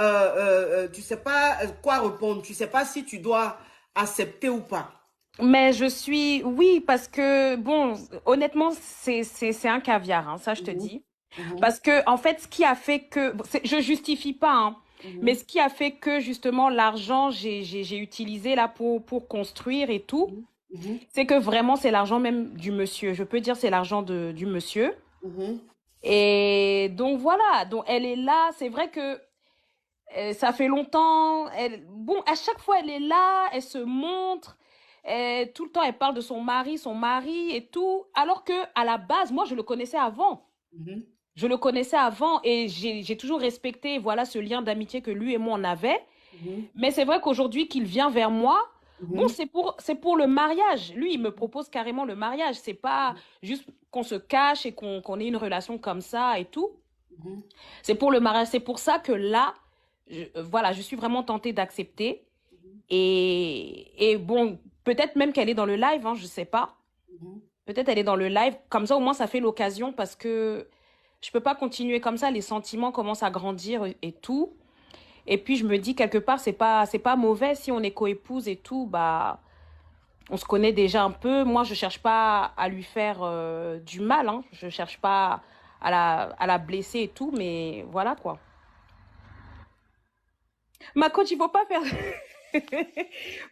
quoi répondre. Tu sais pas si tu dois accepter ou pas. Mais je suis, oui, parce que, bon, honnêtement, c'est un caviar, hein, ça je te Mhm, dis. mhm, Parce que, en fait, ce qui a fait que, bon, je justifie pas, hein, mais mhm, ce qui a fait que, justement, l'argent, j'ai utilisé là pour construire et tout, mhm, c'est que vraiment, c'est l'argent même du monsieur. Je peux dire c'est l'argent du monsieur. mhm, Et donc, voilà. Donc, elle est là. C'est vrai que ça fait longtemps. Bon, à chaque fois, elle est là, elle se montre. Tout le temps, elle parle de son mari et tout. Alors que, à la base, moi, je le connaissais avant. mhm, Je le connaissais avant et j'ai toujours respecté, voilà, ce lien d'amitié que lui et moi on avait. mhm, Mais c'est vrai qu'aujourd'hui qu'il vient vers moi, bon, mhm, c'est pour le mariage. Lui, il me propose carrément le mariage. C'est pas juste qu'on se cache et qu'on ait une relation comme ça et tout. mhm. C'est pour le mariage. C'est pour ça que là, voilà, je suis vraiment tentée d'accepter. Et bon, peut-être même qu'elle est dans le live, hein, je sais pas. Mhm. Peut-être elle est dans le live. Comme ça, au moins, ça fait l'occasion parce que je peux pas continuer comme ça. Les sentiments commencent à grandir et tout. Et puis, je me dis, quelque part, c'est pas mauvais. Si on est coépouse et tout, bah, on se connaît déjà un peu. Moi, je cherche pas à lui faire du mal, hein. Je cherche pas à la blesser et tout, mais voilà, quoi. Ma coach, il faut pas faire...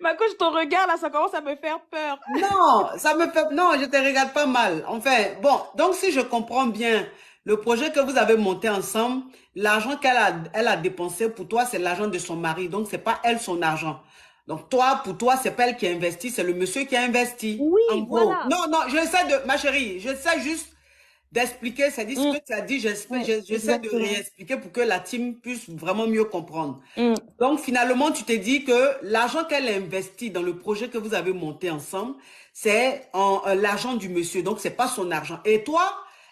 Ma coach, ton regard, là, ça commence à me faire peur. Non, ça me fait... Non, je te regarde pas mal. Enfin, bon, donc si je comprends bien, le projet que vous avez monté ensemble, l'argent elle a dépensé pour toi, c'est l'argent de son mari. Donc, c'est pas elle son argent. Donc, toi, pour toi, c'est pas elle qui a investi, c'est le monsieur qui a investi. En Oui, gros. voilà. Non, non, j'essaie de... Ma chérie, j'essaie juste d'expliquer, c'est-à-dire ce Mm, que tu as dit, ouais, j'essaie de exactement. réexpliquer pour que la team puisse vraiment mieux comprendre. Mm. Donc, finalement, tu t'es dit que l'argent qu'elle a investi dans le projet que vous avez monté ensemble, c'est l'argent du monsieur. Donc, c'est pas son argent. Et toi,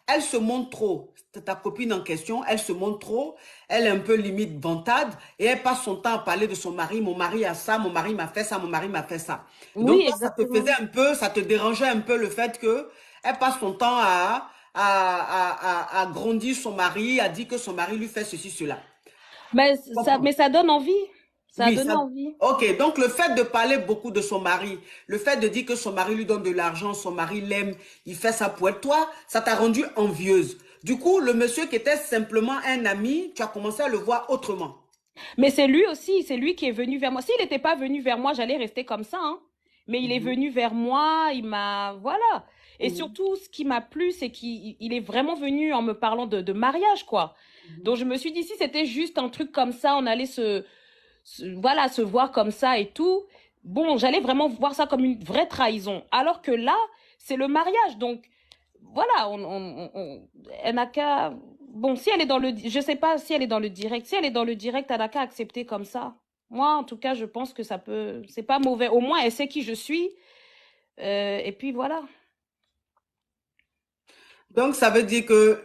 elle se montre trop. Ta copine en question, elle se montre trop. Elle est un peu limite vantade et elle passe son temps à parler de son mari. Mon mari a ça, mon mari m'a fait ça, mon mari m'a fait ça. Et donc, Oui, toi, ça te faisait exactement. un peu, ça te dérangeait un peu le fait que elle passe son temps à grandir son mari, à dire que son mari lui fait ceci, cela. Mais ça donne envie. Ça Oui, donne ça. envie. Ok, donc le fait de parler beaucoup de son mari, le fait de dire que son mari lui donne de l'argent, son mari l'aime, il fait ça pour elle, toi, ça t'a rendu envieuse. Du coup, le monsieur qui était simplement un ami, tu as commencé à le voir autrement. Mais c'est lui aussi, c'est lui qui est venu vers moi. S'il n'était pas venu vers moi, j'allais rester comme ça, hein. Mais il est Mhm, venu vers moi, il m'a... Voilà. Et mhm, surtout, ce qui m'a plu, c'est qu'il est vraiment venu en me parlant de mariage, quoi. mhm. Donc je me suis dit, si c'était juste un truc comme ça, on allait voilà, se voir comme ça et tout. Bon, j'allais vraiment voir ça comme une vraie trahison. Alors que là, c'est le mariage. Donc, voilà, elle n'a qu'à... Bon, si elle est dans le... Je sais pas si elle est dans le direct. Si elle est dans le direct, elle n'a qu'à accepter comme ça. Moi, en tout cas, je pense que ça peut... C'est pas mauvais. Au moins, elle sait qui je suis. Et puis, voilà. Donc, ça veut dire que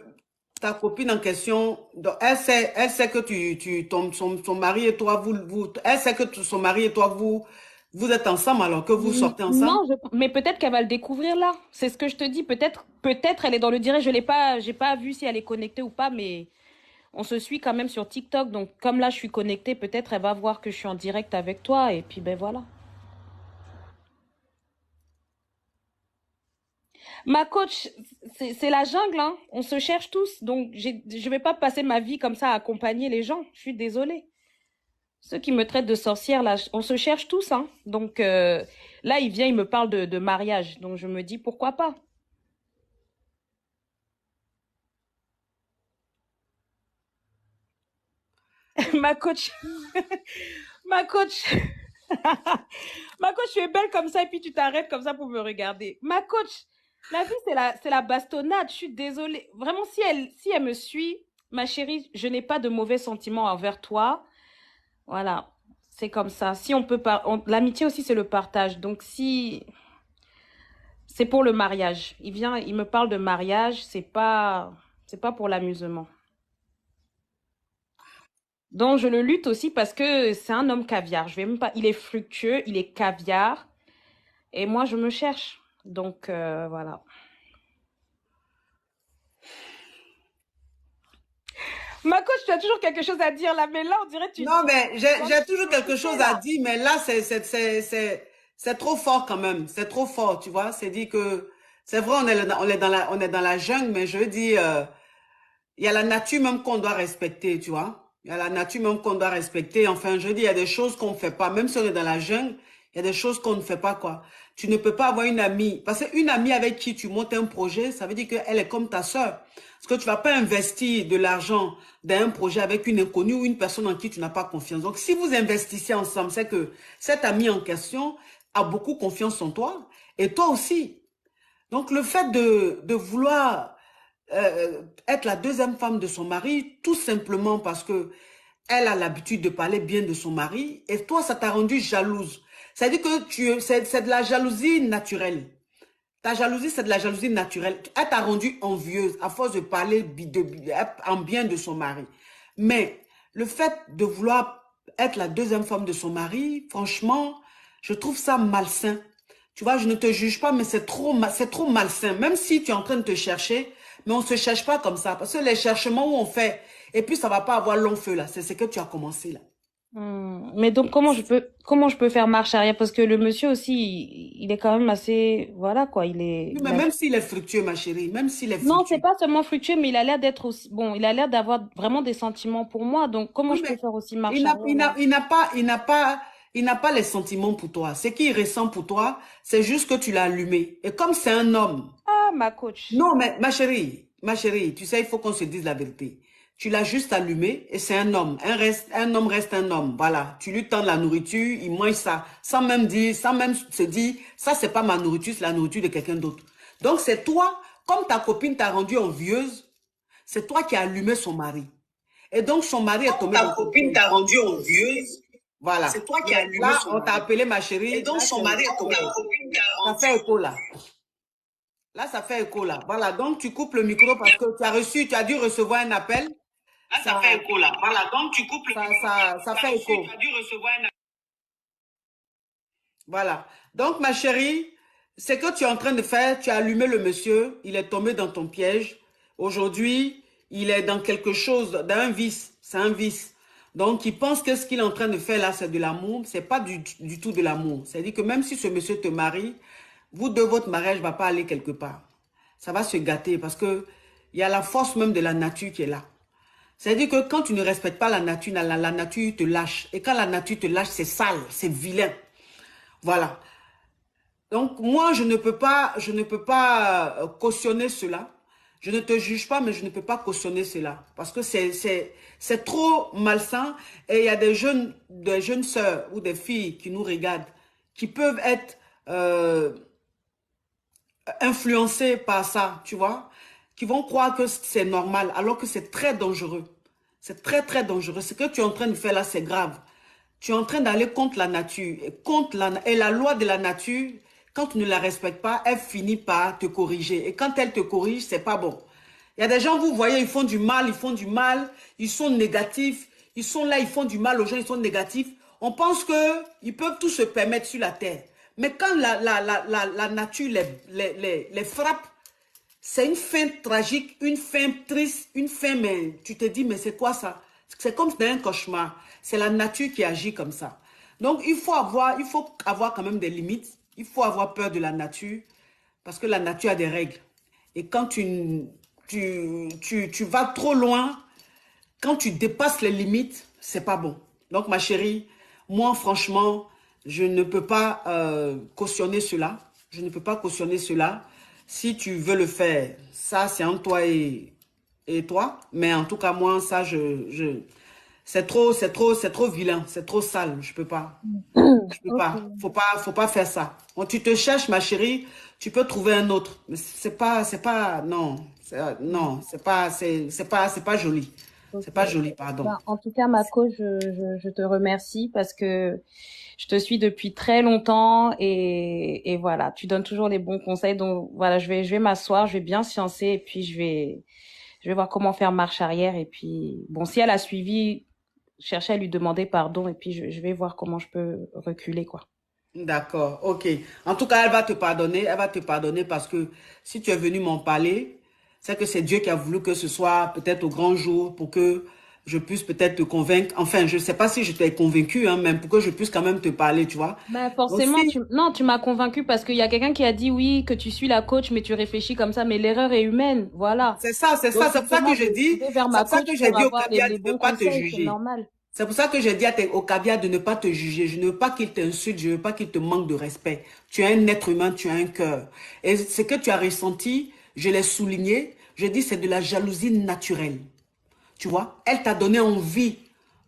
ta copine en question, donc, elle sait que son mari et toi, elle sait que son mari et toi, vous êtes ensemble alors que vous sortez ensemble. Non, mais peut-être qu'elle va le découvrir là. C'est ce que je te dis. Peut-être elle est dans le direct. J'ai pas vu si elle est connectée ou pas, mais on se suit quand même sur TikTok. Donc, comme là, je suis connectée, peut-être elle va voir que je suis en direct avec toi. Et puis, ben voilà. Ma coach, c'est la jungle, hein. On se cherche tous. Donc, je vais pas passer ma vie comme ça à accompagner les gens. Je suis désolée. Ceux qui me traitent de sorcière, là, on se cherche tous, hein. Donc, là, il vient, il me parle de mariage. Donc, je me dis, pourquoi pas? Ma coach, ma coach, ma coach, tu es belle comme ça et puis tu t'arrêtes comme ça pour me regarder. Ma coach, la vie, c'est la bastonnade. Je suis désolée. Vraiment, si elle me suit, ma chérie, je n'ai pas de mauvais sentiments envers toi. Voilà, c'est comme ça. Si on peut pas, l'amitié aussi, c'est le partage. Donc, si c'est pour le mariage, il vient, il me parle de mariage, c'est pas pour l'amusement. Donc, je le lutte aussi parce que c'est un homme caviar. Je vais même pas, il est fructueux, il est caviar. Et moi, je me cherche. Donc, voilà. Ma coach, tu as toujours quelque chose à dire là, mais là, on dirait que tu... Non, mais j'ai toujours quelque chose à dire, mais là, c'est trop fort quand même. C'est trop fort, tu vois. C'est dit que, c'est vrai, on est dans la jungle, mais je veux dire, il y a la nature même qu'on doit respecter, tu vois. Il y a la nature même qu'on doit respecter. Enfin, je veux dire, il y a des choses qu'on ne fait pas. Même si on est dans la jungle, il y a des choses qu'on ne fait pas, quoi. Tu ne peux pas avoir une amie. Parce qu'une amie avec qui tu montes un projet, ça veut dire qu'elle est comme ta sœur. Parce que tu ne vas pas investir de l'argent dans un projet avec une inconnue ou une personne en qui tu n'as pas confiance. Donc, si vous investissez ensemble, c'est que cet ami en question a beaucoup confiance en toi et toi aussi. Donc, le fait de vouloir être la deuxième femme de son mari, tout simplement parce que elle a l'habitude de parler bien de son mari, et toi, ça t'a rendu jalouse. C'est-à-dire que c'est de la jalousie naturelle. Ta jalousie, c'est de la jalousie naturelle. Elle t'a rendu envieuse à force de parler en bien de son mari. Mais le fait de vouloir être la deuxième femme de son mari, franchement, je trouve ça malsain. Tu vois, je ne te juge pas, mais c'est trop malsain. Même si tu es en train de te chercher, mais on ne se cherche pas comme ça. Parce que les cherchements où on fait, et puis ça ne va pas avoir long feu là. C'est ce que tu as commencé là. Mais donc, comment je peux faire marche arrière? Parce que le monsieur aussi, il est quand même assez, voilà quoi, Oui, mais même s'il est fructueux, ma chérie, même s'il est Non, fructueux. c'est pas seulement fructueux, mais il a l'air d'être aussi, bon, il a l'air d'avoir vraiment des sentiments pour moi. Donc, comment Oui, je peux mais faire aussi marche arrière? il n'a pas les sentiments pour toi. Ce qu'il ressent pour toi, c'est juste que tu l'as allumé. Et comme c'est un homme. Ah, ma coach. Non, mais ma chérie, tu sais, il faut qu'on se dise la vérité. Tu l'as juste allumé et c'est un homme. Un homme reste un homme. Voilà. Tu lui tends la nourriture, il mange ça. Sans même se dire, ça, c'est pas ma nourriture, c'est la nourriture de quelqu'un d'autre. Donc, c'est toi, comme ta copine t'a rendue envieuse, c'est toi qui as allumé son mari. Et donc, son mari est tombé dans ton piège. Ta copine t'a rendue envieuse. Voilà. C'est toi qui as allumé son mari. Là, on t'a appelé ma chérie. Et donc, son mari est tombé dans ton piège. Ça fait écho là. Là, ça fait écho là. Voilà. Donc, tu coupes le micro parce que tu as dû recevoir un appel. Là, ça fait écho là. Voilà. Donc, tu coupes le micro. Ça fait écho. Tu as dû recevoir un appel. Voilà. Donc, ma chérie, ce que tu es en train de faire, tu as allumé le monsieur, il est tombé dans ton piège. Aujourd'hui, il est dans quelque chose, dans un vice. C'est un vice. Donc, il pense que ce qu'il est en train de faire là, c'est de l'amour. Ce n'est pas du tout de l'amour. C'est-à-dire que même si ce monsieur te marie, vous deux, votre mariage ne va pas aller quelque part. Ça va se gâter parce que il y a la force même de la nature qui est là. C'est-à-dire que quand tu ne respectes pas la nature te lâche. Et quand la nature te lâche, c'est sale, c'est vilain. Voilà. Donc, moi, je ne peux pas cautionner cela. Je ne te juge pas, mais je ne peux pas cautionner cela. Parce que c'est trop malsain. Et il y a des jeunes sœurs ou des filles qui nous regardent, qui peuvent être influencées par ça, tu vois, qui vont croire que c'est normal, alors que c'est très dangereux. C'est très, très dangereux. Ce que tu es en train de faire là, c'est grave. Tu es en train d'aller contre la nature. Et la loi de la nature, quand tu ne la respectes pas, elle finit par te corriger. Et quand elle te corrige, c'est pas bon. Il y a des gens, vous voyez, ils font du mal, ils sont négatifs, ils sont là, ils font du mal aux gens, ils sont négatifs. On pense qu'ils peuvent tout se permettre sur la terre. Mais quand la nature les frappe, c'est une fin tragique, une fin triste, une fin, mais tu te dis, mais c'est quoi ça? C'est comme dans un cauchemar. C'est la nature qui agit comme ça. Donc, il faut avoir quand même des limites. Il faut avoir peur de la nature parce que la nature a des règles. Et quand tu vas trop loin, quand tu dépasses les limites, c'est pas bon. Donc, ma chérie, moi, franchement, je ne peux pas cautionner cela. Je ne peux pas cautionner cela. Si tu veux le faire, ça, c'est entre toi et toi. Mais en tout cas, moi, ça, c'est trop vilain, c'est trop sale, je peux pas. Je peux pas. Faut pas faire ça. Quand tu te cherches, ma chérie, tu peux trouver un autre. Mais c'est pas, non, c'est pas joli. C'est pas joli, pardon. Ben, en tout cas, Mako, je te remercie parce que je te suis depuis très longtemps et voilà, tu donnes toujours les bons conseils. Donc voilà, je vais m'asseoir, je vais bien sciencer et puis je vais voir comment faire marche arrière. Et puis, bon, si elle a suivi, chercher à lui demander pardon et puis je vais voir comment je peux reculer, quoi. D'accord, ok. En tout cas, elle va te pardonner parce que si tu es venu m'en parler, c'est que c'est Dieu qui a voulu que ce soit peut-être au grand jour pour que je puisse peut-être te convaincre. Enfin, je ne sais pas si je t'ai convaincu, hein, même pour que je puisse quand même te parler, tu vois. Bah Donc, forcément, si, non, tu m'as convaincu parce qu'il y a quelqu'un qui a dit oui, que tu suis la coach, mais tu réfléchis comme ça, mais l'erreur est humaine, voilà. c'est ça, c'est Donc ça. C'est pour ça forcément, que je je dis, vais vers c'est ma pour ça coach que j'ai pour dit au avoir Kabia les de ne bons pas te conseils, c'est juger. normal. C'est pour ça que j'ai dit au Kabia de ne pas te juger. Je ne veux pas qu'il t'insulte, je ne veux pas qu'il te manque de respect. Tu es un être humain, tu as un cœur. Et ce que tu as ressenti, je l'ai souligné, je dis c'est de la jalousie naturelle. Tu vois, elle t'a donné envie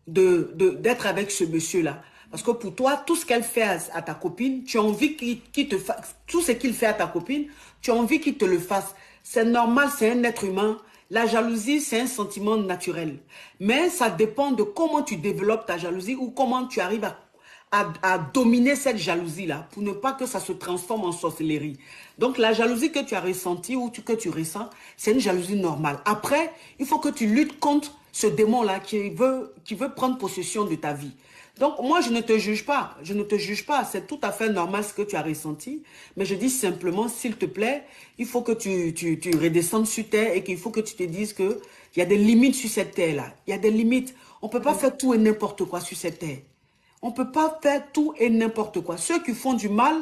d'être avec ce monsieur-là. Parce que pour toi, tout ce qu'elle fait à ta copine, tu as envie qu'il te fasse, tout ce qu'il fait à ta copine, tu as envie qu'il te le fasse. C'est normal, c'est un être humain. La jalousie, c'est un sentiment naturel. Mais ça dépend de comment tu développes ta jalousie ou comment tu arrives à dominer cette jalousie-là pour ne pas que ça se transforme en sorcellerie. Donc, la jalousie que tu as ressentie ou que tu ressens, c'est une jalousie normale. Après, il faut que tu luttes contre ce démon-là qui veut prendre possession de ta vie. Donc, moi, je ne te juge pas. Je ne te juge pas. C'est tout à fait normal ce que tu as ressenti. Mais je dis simplement, s'il te plaît, il faut que tu redescendes sur terre et qu'il faut que tu te dises qu'il y a des limites sur cette terre-là. Il y a des limites. On ne peut pas faire tout et n'importe quoi sur cette terre. On ne peut pas faire tout et n'importe quoi. Ceux qui font du mal,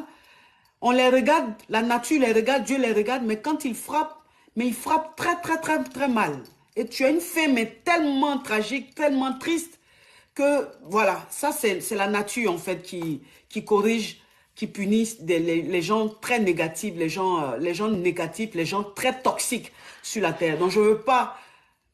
on les regarde, la nature les regarde, Dieu les regarde, mais quand ils frappent, mais ils frappent très, très, très, très mal. Et tu as une fin, mais tellement tragique, tellement triste, que voilà, ça c'est la nature en fait qui corrige, qui punit les gens très négatifs, les gens négatifs, les gens très toxiques sur la terre. Donc je ne veux pas,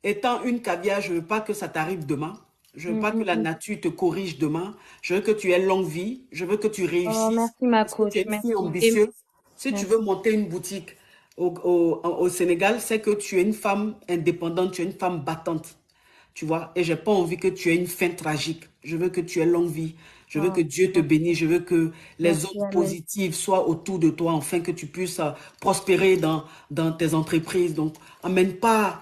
étant une Kabia, je ne veux pas que ça t'arrive demain. Je ne veux pas que la nature te corrige demain. Je veux que tu aies longue vie. Je veux que tu Oh, réussisses. merci ma Parce que tu es coach, une merci. fille ambitieuse. Si tu Merci. veux monter une boutique au Sénégal, c'est que tu es une femme indépendante, tu es une femme battante. Tu vois, et j'ai pas envie que tu aies une fin tragique. Je veux que tu aies longue vie. Je veux Oh, que Dieu te bénisse. Je veux que les merci, autres amen. positives soient autour de toi, afin que tu puisses prospérer dans tes entreprises. Donc,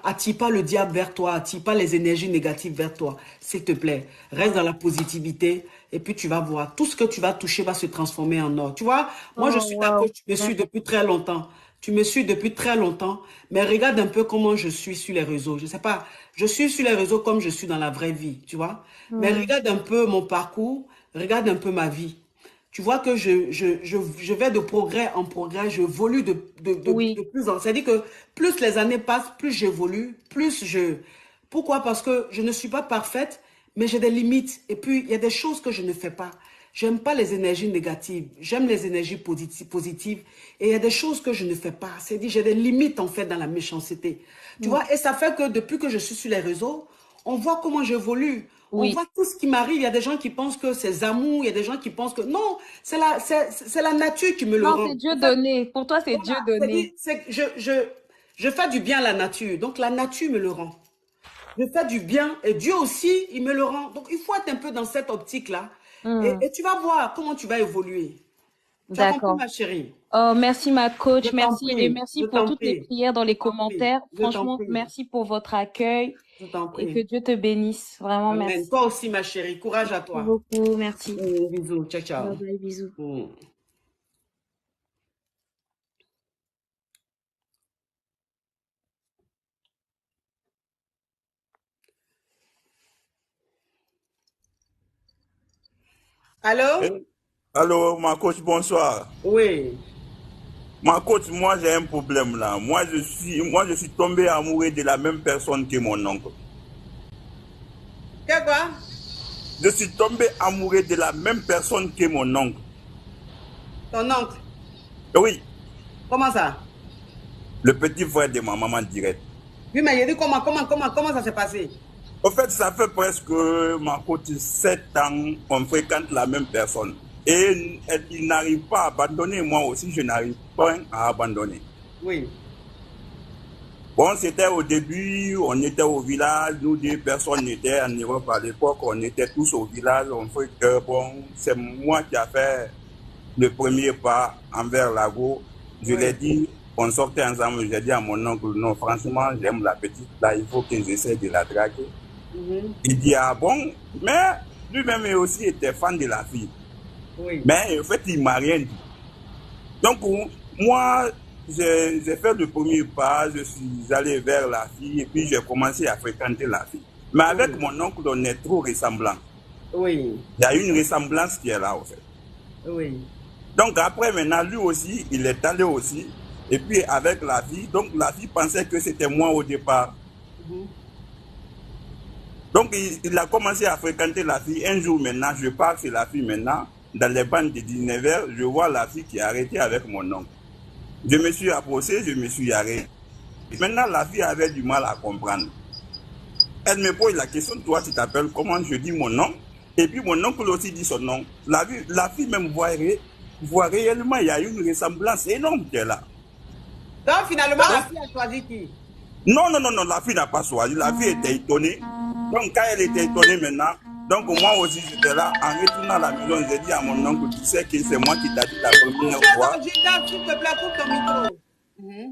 attire pas le diable vers toi, attire pas les énergies négatives vers toi. S'il te plaît, reste dans la positivité et puis tu vas voir. Tout ce que tu vas toucher va se transformer en or. Tu vois, moi, je Oh, suis ta wow. coach, tu me suis depuis très longtemps. Tu me suis depuis très longtemps, mais regarde un peu comment je suis sur les réseaux. Je sais pas, je suis sur les réseaux comme je suis dans la vraie vie, tu vois. Mais regarde un peu mon parcours, regarde un peu ma vie. Tu vois que je vais de progrès en progrès, j'évolue Oui, de plus en plus. C'est-à-dire que plus les années passent, plus j'évolue, plus je... Pourquoi? Parce que je ne suis pas parfaite, mais j'ai des limites. Et puis, il y a des choses que je ne fais pas. J'aime pas les énergies négatives. J'aime les énergies positives. Et il y a des choses que je ne fais pas. C'est-à-dire, j'ai des limites, en fait, dans la méchanceté. Tu vois, et ça fait que depuis que je suis sur les réseaux, on voit comment j'évolue. On oui. voit tout ce qui m'arrive. Il y a des gens qui pensent que c'est amour. Il y a des gens qui pensent que non, c'est la nature qui me le Non, rend. c'est Dieu En fait, donné. Pour toi, c'est Dieu voilà, donné. c'est que je fais du bien à la nature. Donc, la nature me le rend. Je fais du bien et Dieu aussi, il me le rend. Donc, il faut être un peu dans cette optique-là. Et tu vas voir comment tu vas évoluer. Tu as compris, D'accord. ma chérie? Oh, merci ma Je coach, t'en merci et prie, merci je pour t'en toutes les prie, prières dans les je t'en prie, commentaires. je t'en Franchement, prie, merci pour votre accueil je t'en et que prie. Dieu te bénisse. Vraiment, Amen. merci. Toi aussi, ma chérie, courage à Merci toi. beaucoup, merci. Bisous, ciao, ciao. Bye bye, bisous. Mm. Allô? Eh, allô, ma coach, bonsoir. Oui. Ma coach, moi j'ai un problème là. Moi je suis tombé amoureux de la même personne que mon oncle. Qu'est-ce quoi? Je suis tombé amoureux de la même personne que mon oncle. Ton oncle? Oui, Comment ça? le petit frère de ma maman direct. Oui, mais il dit comment ça s'est passé? En fait, ça fait presque, ma coach, 7 ans qu'on fréquente la même personne. Et il n'arrive pas à abandonner. Moi aussi, je n'arrive pas à abandonner. Oui. Bon, c'était au début, on était au village, nous deux personnes étaient en Europe à l'époque, on était tous au village, on fait que bon, c'est moi qui a fait le premier pas envers Lago. Je l'ai dit, on sortait ensemble, j'ai dit à mon oncle, non, franchement, j'aime la petite là, il faut que j'essaie de la draguer. Il dit, ah bon, mais lui-même aussi était fan de la fille. Oui. Mais en fait, il m'a rien dit. Donc, moi, j'ai fait le premier pas, je suis allé vers la fille et puis j'ai commencé à fréquenter la fille. Mais avec mon oncle, on est trop ressemblants. Oui. Il y a une ressemblance qui est là, en fait. Oui. Donc après, maintenant, lui aussi, il est allé aussi. Et puis avec la fille, donc la fille pensait que c'était moi au départ. Donc il a commencé à fréquenter la fille. Un jour maintenant, je pars chez la fille maintenant. Dans les bandes de 19h, je vois la fille qui est arrêtée avec mon oncle. Je me suis approché, je me suis arrêté. Maintenant, la fille avait du mal à comprendre. Elle me pose la question, toi tu t'appelles comment? Je dis mon nom. Et puis mon oncle aussi dit son nom. La fille même voit réellement, il y a une ressemblance énorme qui est là. Donc finalement, la fille a choisi qui? Non, la fille n'a pas choisi. La fille était étonnée. Donc quand elle était étonnée maintenant, donc moi aussi j'étais là. En retournant à la maison, j'ai dit à mon oncle, tu sais que c'est moi qui t'a dit la première fois. S'il te plaît, coupe ton micro.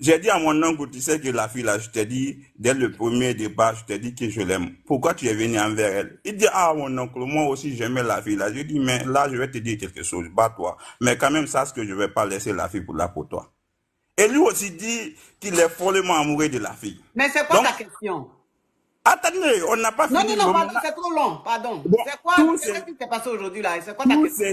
J'ai dit à mon oncle, tu sais que la fille là, je t'ai dit, dès le premier départ, je t'ai dit que je l'aime. Pourquoi tu es venu envers elle? Il dit, ah mon oncle, moi aussi j'aimais la fille là. Je dis, mais là je vais te dire quelque chose, bats-toi. Mais quand même, sache que je ne vais pas laisser la fille pour toi. Et lui aussi dit qu'il est follement amoureux de la fille. Mais c'est quoi ta question? Attendez, on n'a pas fini. Non, pardon, c'est trop long, pardon. Bon, c'est quoi? Qu'est-ce qui s'est passé aujourd'hui là? C'est quoi ta question?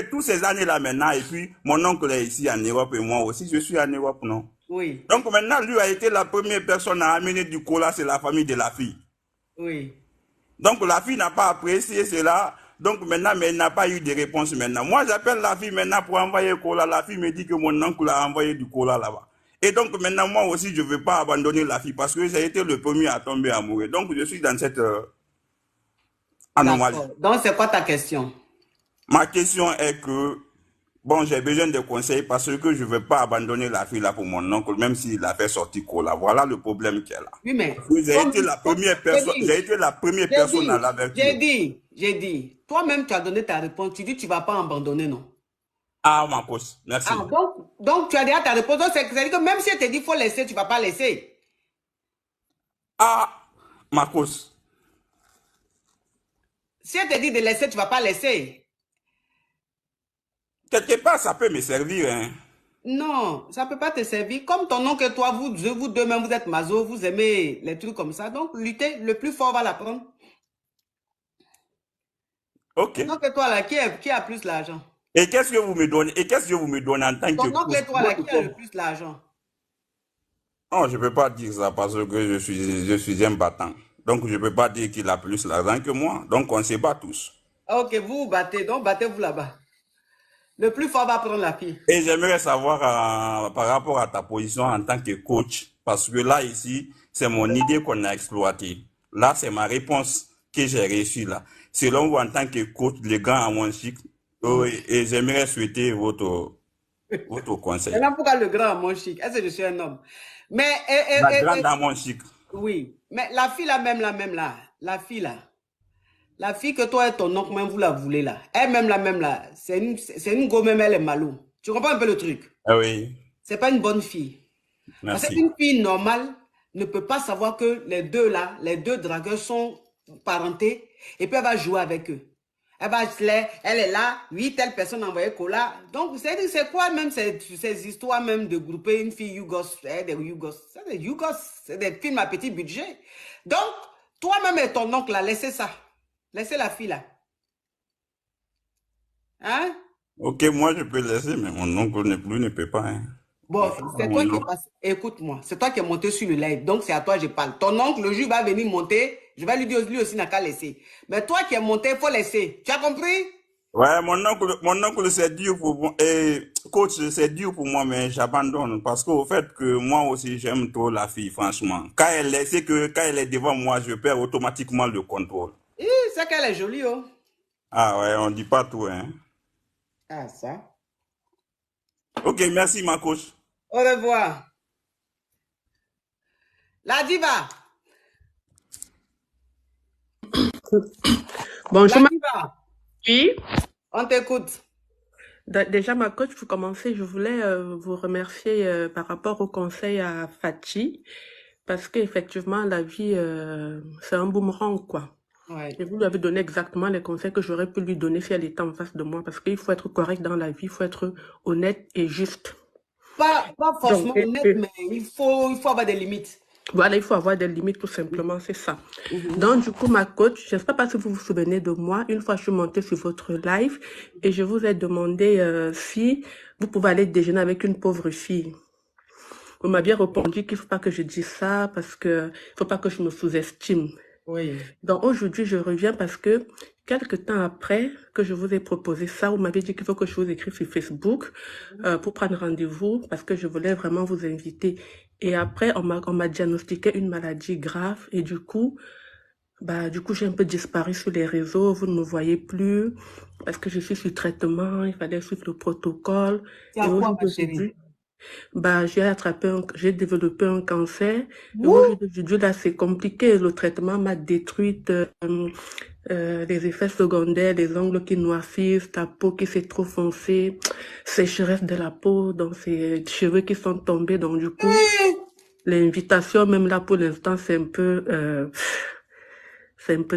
Tous ces années là maintenant, et puis mon oncle est ici en Europe et moi aussi, je suis en Europe, non? Oui. Donc maintenant, lui a été la première personne à amener du cola, c'est la famille de la fille. Oui. Donc la fille n'a pas apprécié cela. Donc maintenant, mais elle n'a pas eu de réponse maintenant. Moi, j'appelle la fille maintenant pour envoyer cola. La fille me dit que mon oncle a envoyé du cola là-bas. Et donc maintenant, moi aussi, je ne veux pas abandonner la fille parce que j'ai été le premier à tomber amoureux. Donc je suis dans cette anomalie. Donc c'est quoi ta question? Ma question est que, bon, j'ai besoin de conseils parce que je ne veux pas abandonner la fille là pour mon oncle, même s'il a fait sortir cola. Voilà le problème qu'il y a là. Oui, mais... J'ai été la première personne à l'avertir. J'ai dit, toi-même tu as donné ta réponse, tu dis tu ne vas pas abandonner, non? Ah, Marcos, merci. Ah, donc tu as déjà ta réponse, c'est-à-dire que même si elle te dit qu'il faut laisser, tu ne vas pas laisser. Ah, Marcos. Si elle te dit de laisser, tu ne vas pas laisser. Quelque part, ça peut me servir, hein. Non, ça ne peut pas te servir. Comme ton oncle et toi, vous deux même, vous êtes maso, vous aimez les trucs comme ça. Donc, lutter, le plus fort va la prendre. Ok. Ton oncle et toi, là, qui a plus l'argent? Et qu'est-ce que vous me donnez? En tant que... Ton oncle et toi, là, qui a le plus l'argent? Non, je ne peux pas dire ça parce que je suis un battant. Donc, je ne peux pas dire qu'il a plus l'argent que moi. Donc, on se bat tous. Ok, vous vous battez. Donc, battez-vous là-bas. Le plus fort va prendre la fille. Et j'aimerais savoir par rapport à ta position en tant que coach. Parce que là, ici, c'est mon idée qu'on a exploitée. Là, c'est ma réponse que j'ai reçue là. Selon vous, en tant que coach, le grand à mon chic, et j'aimerais souhaiter votre conseil. Et là, pourquoi le grand à mon chic? Est-ce que je suis un homme? Mais, la grande à mon chic. Oui. Mais la fille là, la fille là. La fille que toi et ton oncle, même vous la voulez là. Elle-même là, c'est une go même, elle est malou. Tu comprends un peu le truc? Ah oui. C'est pas une bonne fille. Merci. Parce qu'une fille normale ne peut pas savoir que les deux dragueurs sont parentés et puis elle va jouer avec eux. Elle est là, oui, telle personne a envoyé cola. Donc, c'est quoi même ces histoires même de grouper une fille Yougos, c'est des films à petit budget. Donc, toi-même et ton oncle là, laissez ça. Laissez la fille là. Hein? Ok, moi je peux laisser, mais mon oncle ne peut pas. Hein. Bon, c'est toi qui es passé. Écoute-moi, c'est toi qui es monté sur le live, donc c'est à toi que je parle. Ton oncle, le jour va venir monter, je vais lui dire lui aussi n'a qu'à laisser. Mais toi qui es monté, il faut laisser. Tu as compris? Ouais, mon oncle c'est dur pour moi. Et coach, c'est dur pour moi, mais j'abandonne. Parce qu'au fait que moi aussi, j'aime trop la fille, franchement. Quand elle est devant moi, je perds automatiquement le contrôle. C'est qu'elle est jolie, oh. Ah ouais, on dit pas tout, hein. Ah, ça. Ok, merci, ma coach. Au revoir. La diva. Bonjour, la diva. Oui. On t'écoute. Déjà, ma coach, pour commencer, je voulais vous remercier par rapport au conseil à Fachi, parce qu'effectivement, la vie, c'est un boomerang, quoi. Ouais. Et vous lui avez donné exactement les conseils que j'aurais pu lui donner si elle était en face de moi, parce qu'il faut être correct dans la vie, il faut être honnête et juste. Pas forcément honnête, mais il faut avoir des limites. Voilà, il faut avoir des limites tout simplement, c'est ça. Donc, du coup, ma coach, je ne sais pas si vous vous souvenez de moi, une fois je suis montée sur votre live et je vous ai demandé si vous pouvez aller déjeuner avec une pauvre fille. Vous m'avez répondu qu'il ne faut pas que je dise ça parce que il faut pas que je me sous-estime. Oui. Donc aujourd'hui, je reviens parce que quelques temps après que je vous ai proposé ça, vous m'avez dit qu'il faut que je vous écrive sur Facebook pour prendre rendez-vous parce que je voulais vraiment vous inviter. Et après, on m'a diagnostiqué une maladie grave et du coup, j'ai un peu disparu sur les réseaux. Vous ne me voyez plus parce que je suis sur traitement. Il fallait suivre le protocole. C'est Et à au quoi, jour ma chérie? d'aujourd'hui, j'ai développé un cancer. Et au jour d'aujourd'hui, là, c'est compliqué. Le traitement m'a détruite. Les effets secondaires, les ongles qui noircissent, ta peau qui s'est trop foncée, sécheresse de la peau, donc c'est des cheveux qui sont tombés. Donc du coup, l'invitation, même là pour l'instant, c'est un peu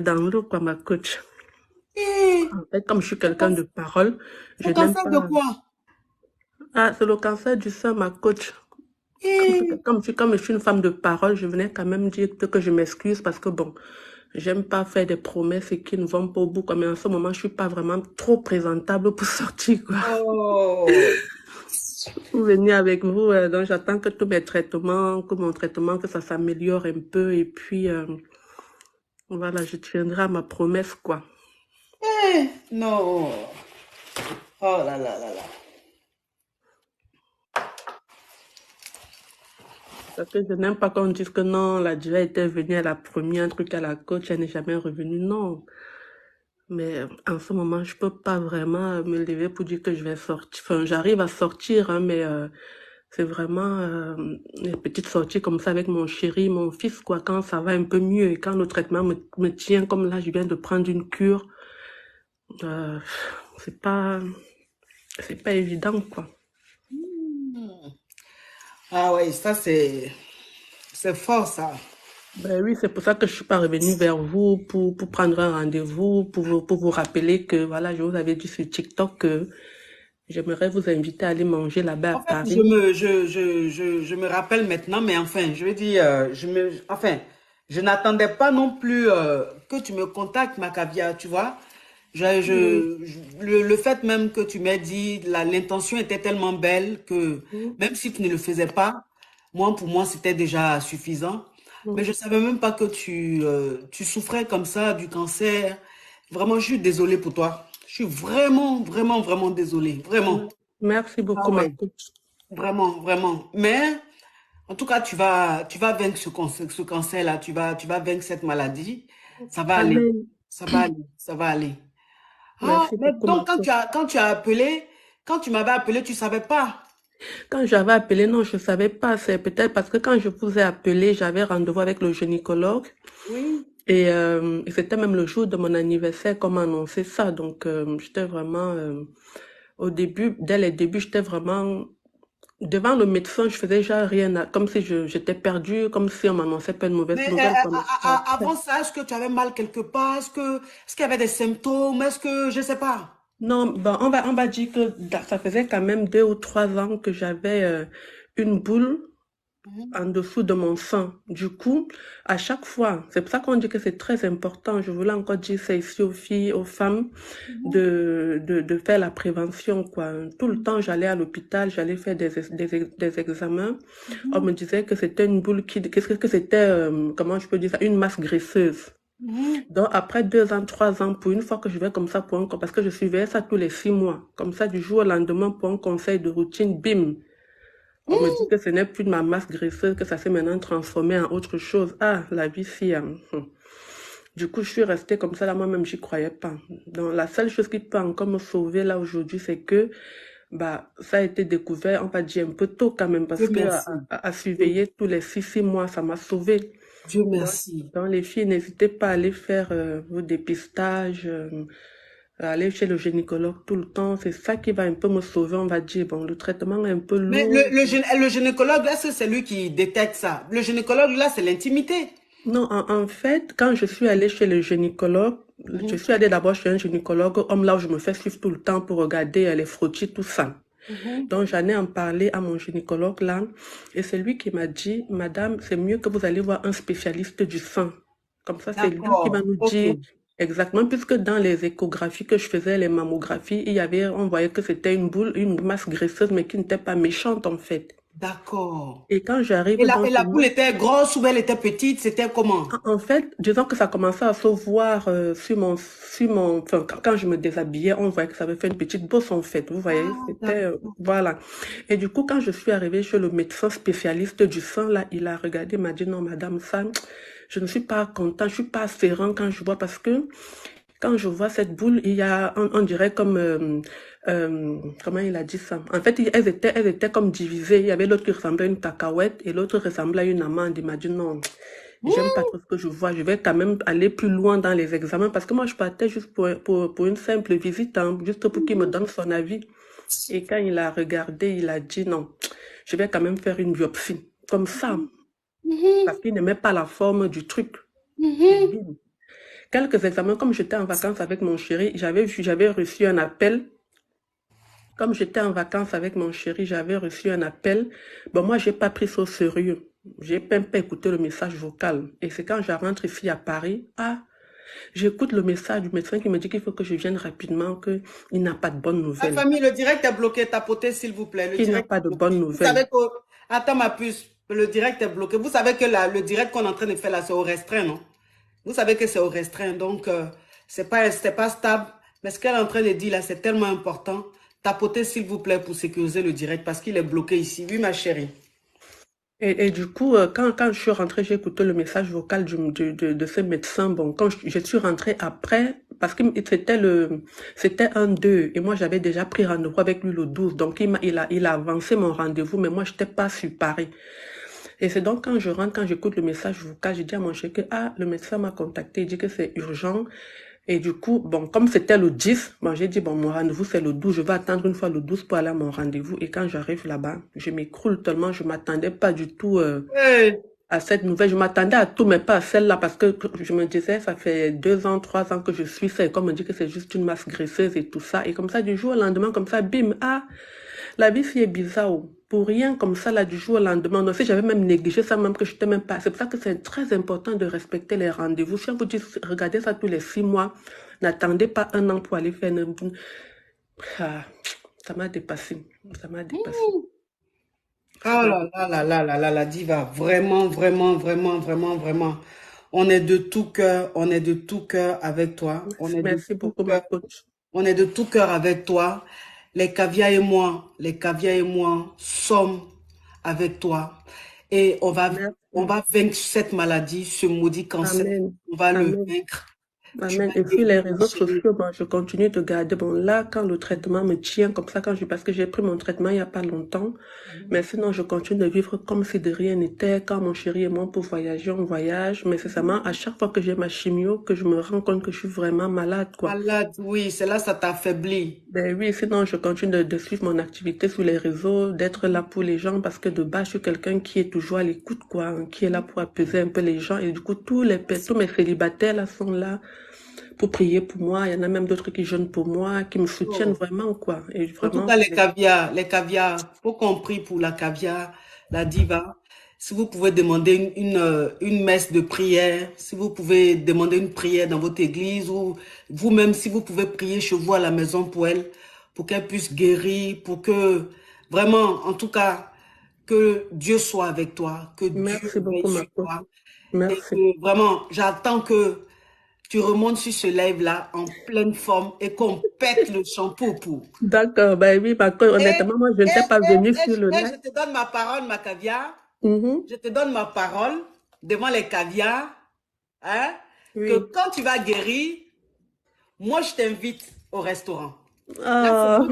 dangereux, quoi, ma coach. En fait, comme je suis quelqu'un de parole, je Le n'aime cancer de pas... quoi? Ah, c'est le cancer du sein, ma coach. Comme je suis une femme de parole, je venais quand même dire que je m'excuse parce que bon, j'aime pas faire des promesses et qui ne vont pas au bout. Mais en ce moment, je suis pas vraiment trop présentable pour sortir, quoi. Oh. Pour venir avec vous, donc j'attends que tous mes traitements, que mon traitement, que ça s'améliore un peu et puis voilà, je tiendrai à ma promesse, quoi. Non. Oh là là là là. Parce que je n'aime pas qu'on dise que non, la diva était venue, elle a promis un truc à la coach, elle n'est jamais revenue. Non. Mais en ce moment, je peux pas vraiment me lever pour dire que je vais sortir. Enfin, j'arrive à sortir, hein, mais c'est vraiment une petite sortie comme ça avec mon chéri, mon fils, quoi, quand ça va un peu mieux et quand le traitement me tient, comme là, je viens de prendre une cure. C'est pas évident, quoi. Ah ouais, ça c'est fort, ça. Ben oui, c'est pour ça que je suis pas revenue vers vous pour prendre un rendez-vous, pour vous rappeler que, voilà, je vous avais dit sur TikTok que j'aimerais vous inviter à aller manger là-bas à En fait, Paris. je me rappelle maintenant, mais enfin, je veux dire, je n'attendais pas non plus que tu me contactes, Macavia, tu vois. Le fait même que tu m'aies dit, l'intention était tellement belle que même si tu ne le faisais pas, pour moi, c'était déjà suffisant. Mais je savais même pas que tu souffrais comme ça du cancer. Vraiment, je suis désolée pour toi. Je suis vraiment, vraiment, vraiment désolée. Vraiment. Merci beaucoup, Ah ma ouais. coach. Vraiment, vraiment. Mais, en tout cas, tu vas vaincre ce cancer-là. Tu vas vaincre cette maladie. Ça va aller. Amen. Ça va aller. Ça va aller. Ah, Merci mais beaucoup, ma donc, coach. quand tu as appelé, quand tu m'avais appelé, tu savais pas. Quand j'avais appelé, non, je savais pas. C'est peut-être parce que quand je vous ai appelé, j'avais rendez-vous avec le gynécologue. Oui. Et c'était même le jour de mon anniversaire qu'on m'a annoncé ça. Donc, j'étais vraiment... au début, dès les débuts, j'étais vraiment... Devant le médecin, je faisais genre rien, comme si j'étais perdue, comme si on m'annonçait pas une mauvaise Mais nouvelle. avant ça, est-ce que tu avais mal quelque part? Est-ce qu'il y avait des symptômes? Est-ce que, je sais pas. Non, ben, on va dire que ça faisait quand même 2 ou 3 ans que j'avais une boule en dessous de mon sein. Du coup, à chaque fois, c'est pour ça qu'on dit que c'est très important. Je voulais encore dire ça ici aux filles, aux femmes, de faire la prévention, quoi. Tout le temps, j'allais à l'hôpital, j'allais faire des examens. On me disait que c'était une boule qu'est-ce que c'était, comment je peux dire ça, une masse graisseuse. Donc, après 2 ans, 3 ans, pour une fois que je vais comme ça parce que je suivais ça tous les 6 mois. Comme ça, du jour au lendemain, pour un conseil de routine, bim. On me dit que ce n'est plus de ma masse graisseuse, que ça s'est maintenant transformé en autre chose. Ah, la vie, si. Du coup, je suis restée comme ça, là, moi-même, j'y croyais pas. Donc, la seule chose qui peut encore me sauver, là, aujourd'hui, c'est que, ça a été découvert, on va dire un peu tôt quand même, parce Dieu que merci. à surveiller tous les 6 mois, ça m'a sauvée. Dieu merci. Donc, les filles, n'hésitez pas à aller faire vos dépistages, aller chez le gynécologue tout le temps. C'est ça qui va un peu me sauver, on va dire. Bon, le traitement est un peu Mais lourd. le gynécologue, là, c'est lui qui détecte ça. Le gynécologue, là, c'est l'intimité. Non, en fait, quand je suis allée chez le gynécologue, je suis allée d'abord chez un gynécologue, homme là où je me fais suivre tout le temps pour regarder les frottis, tout ça. Donc, j'en ai en parlé à mon gynécologue là, et c'est lui qui m'a dit, Madame, c'est mieux que vous allez voir un spécialiste du sein. Comme ça, c'est lui qui va D'accord. nous Ok. dire exactement, puisque dans les échographies que je faisais, les mammographies, on voyait que c'était une boule, une masse graisseuse, mais qui n'était pas méchante en fait. D'accord. Et quand j'arrive Et donc la chez boule lui, était grosse ou elle était petite? C'était comment? en fait, disons que ça commençait à se voir enfin, quand je me déshabillais, on voyait que ça avait fait une petite bosse en fait. Vous voyez, Ah, c'était, d'accord. voilà. Et du coup, quand je suis arrivée chez le médecin spécialiste du sein, là, il a regardé, il m'a dit, non, madame, ça, je ne suis pas content, je suis pas serein quand je vois, parce que quand je vois cette boule, il y a, on dirait comme, comment il a dit ça? En fait, elles étaient comme divisées. Il y avait l'autre qui ressemblait à une cacahuète et l'autre ressemblait à une amande. Il m'a dit non, j'aime pas trop ce que je vois. Je vais quand même aller plus loin dans les examens parce que moi, je partais juste pour une simple visite, hein, juste pour qu'il me donne son avis. Et quand il a regardé, il a dit non, je vais quand même faire une biopsie. Comme ça, parce qu'il n'aimait pas la forme du truc. Et bim. Quelques examens, comme j'étais en vacances avec mon chéri, j'avais reçu un appel. Comme j'étais en vacances avec mon chéri, j'avais reçu un appel. Bon, moi, j'ai pas pris ça au sérieux. J'ai même pas écouté le message vocal. Et c'est quand je rentre ici à Paris, j'écoute le message du médecin qui me dit qu'il faut que je vienne rapidement, qu'il n'a pas de bonnes La nouvelles. famille, le direct est bloqué. Tapotez, s'il vous plaît. Le Qu'il n'a direct pas est de bloqué. bonnes Vous savez nouvelles. que... Attends, ma puce. Le direct est bloqué. Vous savez que le direct qu'on est en train de faire là, c'est au restreint, non? Vous savez que c'est au restreint. Donc, c'est pas stable. Mais ce qu'elle est en train de dire là, c'est tellement important. Tapotez, s'il vous plaît, pour sécuriser le direct parce qu'il est bloqué ici. Oui, ma chérie. Et du coup, quand je suis rentrée, j'ai écouté le message vocal de ce médecin. Bon, quand je suis rentrée après, parce que c'était un 2, et moi j'avais déjà pris rendez-vous avec lui le 12. Donc il a avancé mon rendez-vous, mais moi je n'étais pas sur Paris. Et c'est donc quand je rentre, quand j'écoute le message vocal, j'ai dit à mon chéri que le médecin m'a contacté, il dit que c'est urgent. Et du coup, bon, comme c'était le 10, bon, j'ai dit, bon, mon rendez-vous c'est le 12, je vais attendre une fois le 12 pour aller à mon rendez-vous. Et quand j'arrive là-bas, je m'écroule tellement, je m'attendais pas du tout à cette nouvelle. Je m'attendais à tout, mais pas à celle-là, parce que je me disais, ça fait 2 ans, 3 ans que je suis ça, et comme on me dit que c'est juste une masse graisseuse et tout ça. Et comme ça, du jour au lendemain, comme ça, bim, la vie est bizarre. Pour rien comme ça, là, du jour au lendemain. Non, si j'avais même négligé ça, même que je n'étais même pas. C'est pour ça que c'est très important de respecter les rendez-vous. Si on vous dit, regardez ça tous les 6 mois, n'attendez pas 1 an pour aller faire une... ça m'a dépassé. Ça m'a dépassé. Oh là là là là là là, diva. Vraiment, vraiment, vraiment, vraiment, vraiment. On est de tout cœur. On est de tout cœur avec toi. Merci beaucoup, ma coach. On est de tout cœur avec toi. Les caviars et moi sommes avec toi. Et on va vaincre cette maladie, ce maudit cancer. Amen. On va le Amen. vaincre. Amen. Et puis les réseaux sociaux, bon, je continue de garder. Bon, là, quand le traitement me tient comme ça, parce que j'ai pris mon traitement il n'y a pas longtemps, mais sinon, je continue de vivre comme si de rien n'était. Quand mon chéri et moi, pour voyager, on voyage. Mais c'est seulement à chaque fois que j'ai ma chimio que je me rends compte que je suis vraiment malade, quoi. Malade, oui, c'est là ça t'affaiblit. Ben oui, sinon, je continue de suivre mon activité sur les réseaux, d'être là pour les gens, parce que de base, je suis quelqu'un qui est toujours à l'écoute, quoi, qui est là pour apaiser un peu les gens. Et du coup, tous mes célibataires, là, sont là pour prier pour moi. Il y en a même d'autres qui jeûnent pour moi, qui me soutiennent vraiment, quoi. Et vraiment, en tout cas, les caviars, faut qu'on prie pour la caviar, la diva. Si vous pouvez demander une messe de prière, si vous pouvez demander une prière dans votre église, ou vous-même, si vous pouvez prier chez vous à la maison pour elle, pour qu'elle puisse guérir, pour que, vraiment, en tout cas, que Dieu soit avec toi, que Dieu veille sur toi. Merci. Et que, vraiment, j'attends que tu remontes sur ce live-là en pleine forme et qu'on pète le shampoo pour. D'accord, ben oui, parce que honnêtement, moi, je n'étais pas venue sur le live. Je te donne ma parole, ma caviar. Je te donne ma parole devant les caviars. Hein, que quand tu vas guérir, moi, je t'invite au restaurant. Là,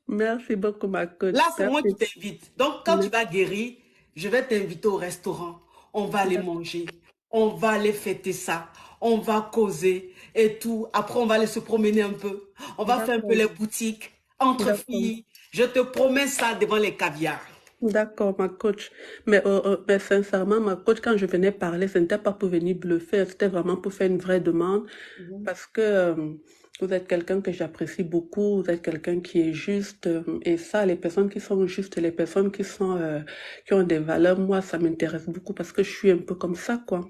merci beaucoup, ma coach. Là, c'est moi qui t'invite. Donc, quand tu vas guérir, je vais t'inviter au restaurant. On va aller manger. On va aller fêter ça. On va causer et tout. Après, on va aller se promener un peu. On va faire un peu les boutiques entre filles. Je te promets ça devant les caviars. D'accord, ma coach. Mais sincèrement, ma coach, quand je venais parler, ce n'était pas pour venir bluffer, c'était vraiment pour faire une vraie demande. Parce que Vous êtes quelqu'un que j'apprécie beaucoup, vous êtes quelqu'un qui est juste. Et ça, les personnes qui sont justes, les personnes qui sont qui ont des valeurs, moi, ça m'intéresse beaucoup parce que je suis un peu comme ça, quoi.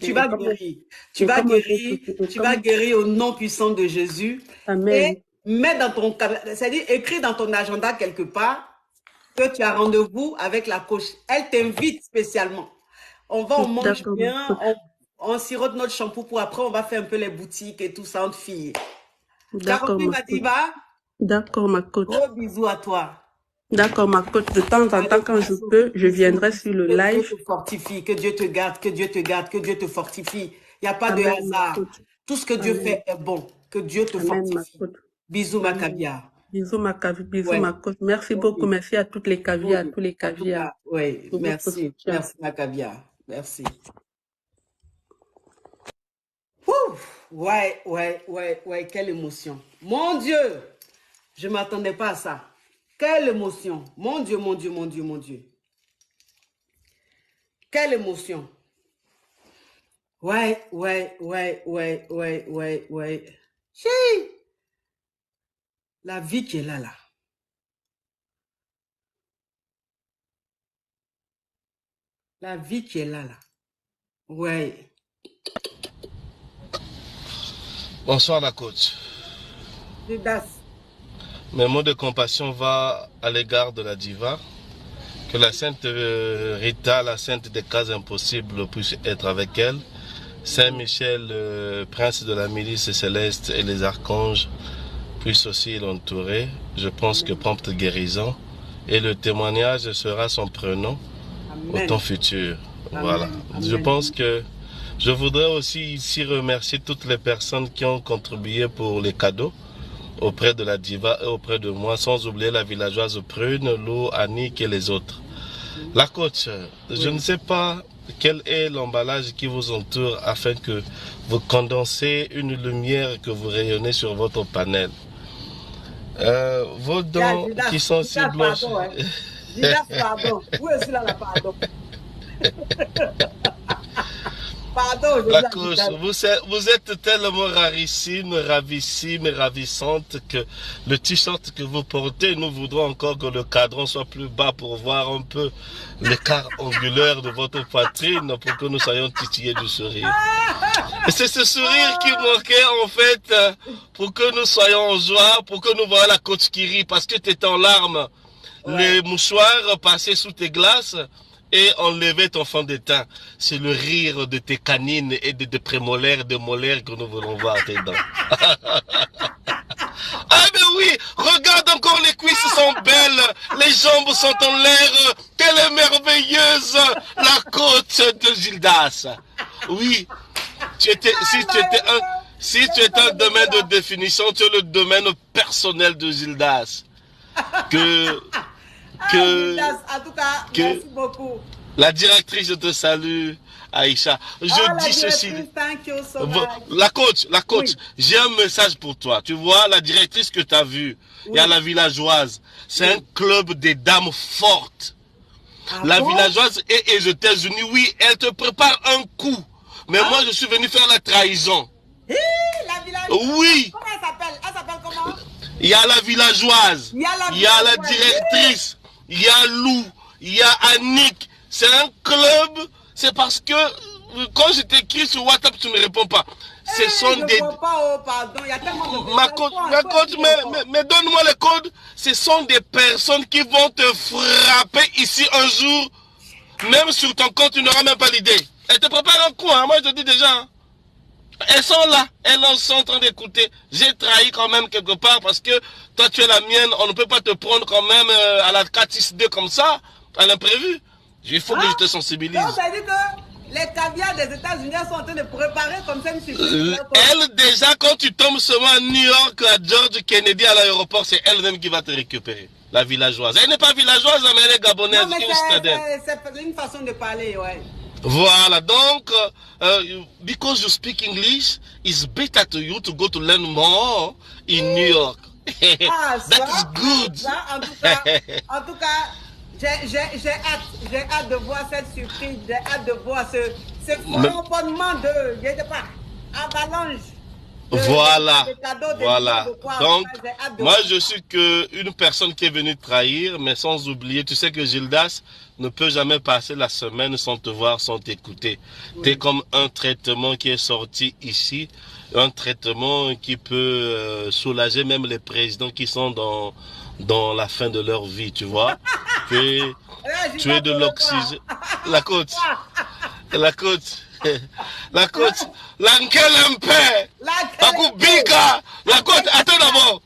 Tu vas guérir. Tu vas guérir. Tu vas guérir au nom puissant de Jésus. Amen. Et mets dans ton, c'est-à-dire écris dans ton agenda quelque part que tu as rendez-vous avec la coach. Elle t'invite spécialement. On va, on mange bien, on sirote notre shampoo pour après, on va faire un peu les boutiques et tout ça entre filles. D'accord, ma coach. D'accord, ma coach. Gros bisous à toi. D'accord, ma coach. De temps en temps, quand je peux, je viendrai sur le live. Que Dieu te fortifie, que Dieu te garde, que Dieu te garde, que Dieu te fortifie. Il n'y a pas de hasard. Tout ce que Dieu fait est bon. Que Dieu te fortifie. Bisous, ma caviar. Bisous, ma coach. Merci beaucoup. Merci à toutes les caviars, à tous les caviars. Oui, merci. Merci, ma caviar. Merci. Ouais, quelle émotion. Mon Dieu, je ne m'attendais pas à ça. Quelle émotion. Mon Dieu, mon Dieu, mon Dieu, mon Dieu. Quelle émotion. Ouais. Chérie. La vie qui est là. La vie qui est là. Ouais. Bonsoir la coach. Mes mots de compassion vont à l'égard de la diva. Que la sainte Rita, la sainte des cas impossibles, puisse être avec elle. Saint Michel, prince de la milice céleste et les archanges puissent aussi l'entourer. Je pense que prompte guérison. Et le témoignage sera son prénom au temps futur. Amen. Voilà. Amen. Je pense que je voudrais aussi ici remercier toutes les personnes qui ont contribué pour les cadeaux auprès de la diva et auprès de moi, sans oublier la villageoise Prune, Lou, Annick et les autres. La coach, je ne sais pas quel est l'emballage qui vous entoure afin que vous condensez une lumière que vous rayonnez sur votre panel. Vos dents qui sont si blanches... Pardon. Où est-ce là, pardon? La coach, vous êtes tellement rarissime, ravissime et ravissante que le t-shirt que vous portez, nous voudrons encore que le cadran soit plus bas pour voir un peu l'écart angulaire de votre poitrine pour que nous soyons titillés du sourire. Et c'est ce sourire qui manquait en fait pour que nous soyons en joie, pour que nous voyons la coach qui rit parce que tu étais en larmes. Ouais. Les mouchoirs passaient sous tes glaces et enlevaient ton fond de teint. C'est le rire de tes canines et de tes prémolaires, de molaires que nous voulons voir tes dents. Ah mais oui, regarde encore, les cuisses sont belles, les jambes sont en l'air, quelle est merveilleuse la côte de Gildas. Oui, si tu étais un domaine de définition, tu es le domaine personnel de Gildas. En tout cas, merci beaucoup. La directrice te salue, Aïcha. Je dis ceci. La coach, oui. J'ai un message pour toi. Tu vois, la directrice que tu as vue, il y a la villageoise. C'est un club des dames fortes. La villageoise est aux États-Unis. Oui, elle te prépare un coup. Mais moi, je suis venu faire la trahison. La villageoise. Oui. Comment elle s'appelle? Elle s'appelle comment? Il y a la villageoise. Il y a la directrice. Il y a Lou. Il y a Annick. C'est un club. C'est parce que quand je t'écris sur WhatsApp, tu ne me réponds pas. Ce sont des... pardon. Il y a tellement de... Ma coach, mais donne-moi le code. Ce sont des personnes qui vont te frapper ici un jour. Même sur ton compte, tu n'auras même pas l'idée. Elles te préparent un coup, hein. Moi je te dis déjà. Hein. Elles sont là, elles sont en train d'écouter. J'ai trahi quand même quelque part parce que toi tu es la mienne, on ne peut pas te prendre quand même à la 4-6-2 comme ça, à l'imprévu. Il faut que je te sensibilise. Donc ça veut dire que les caviars des États-Unis sont en train de préparer comme ça une surprise. Elle déjà, quand tu tombes seulement à New York, à George Kennedy à l'aéroport, c'est elle-même qui va te récupérer. La villageoise. Elle n'est pas villageoise, mais elle est gabonaise. C'est une façon de parler, ouais. Voilà, donc, because you speak English, it's better to you to go to learn more in New York. That is good. Ça, en tout cas, j'ai hâte de voir cette surprise, j'ai hâte de voir ce comportement de, je ne sais pas, avalanche. Voilà, de cadeaux, de voilà. livres, de quoi. Donc, J'ai hâte de moi, voir. je suis qu'une personne qui est venue trahir, mais sans oublier, tu sais que Gildas ne peut jamais passer la semaine sans te voir, sans t'écouter. T'es comme un traitement qui est sorti ici, un traitement qui peut soulager même les présidents qui sont dans la fin de leur vie, tu vois. Tu es de l'oxygène. La côte. La côte. La côte. L'ankel un peu. Bakubika. La côte. Attends d'abord.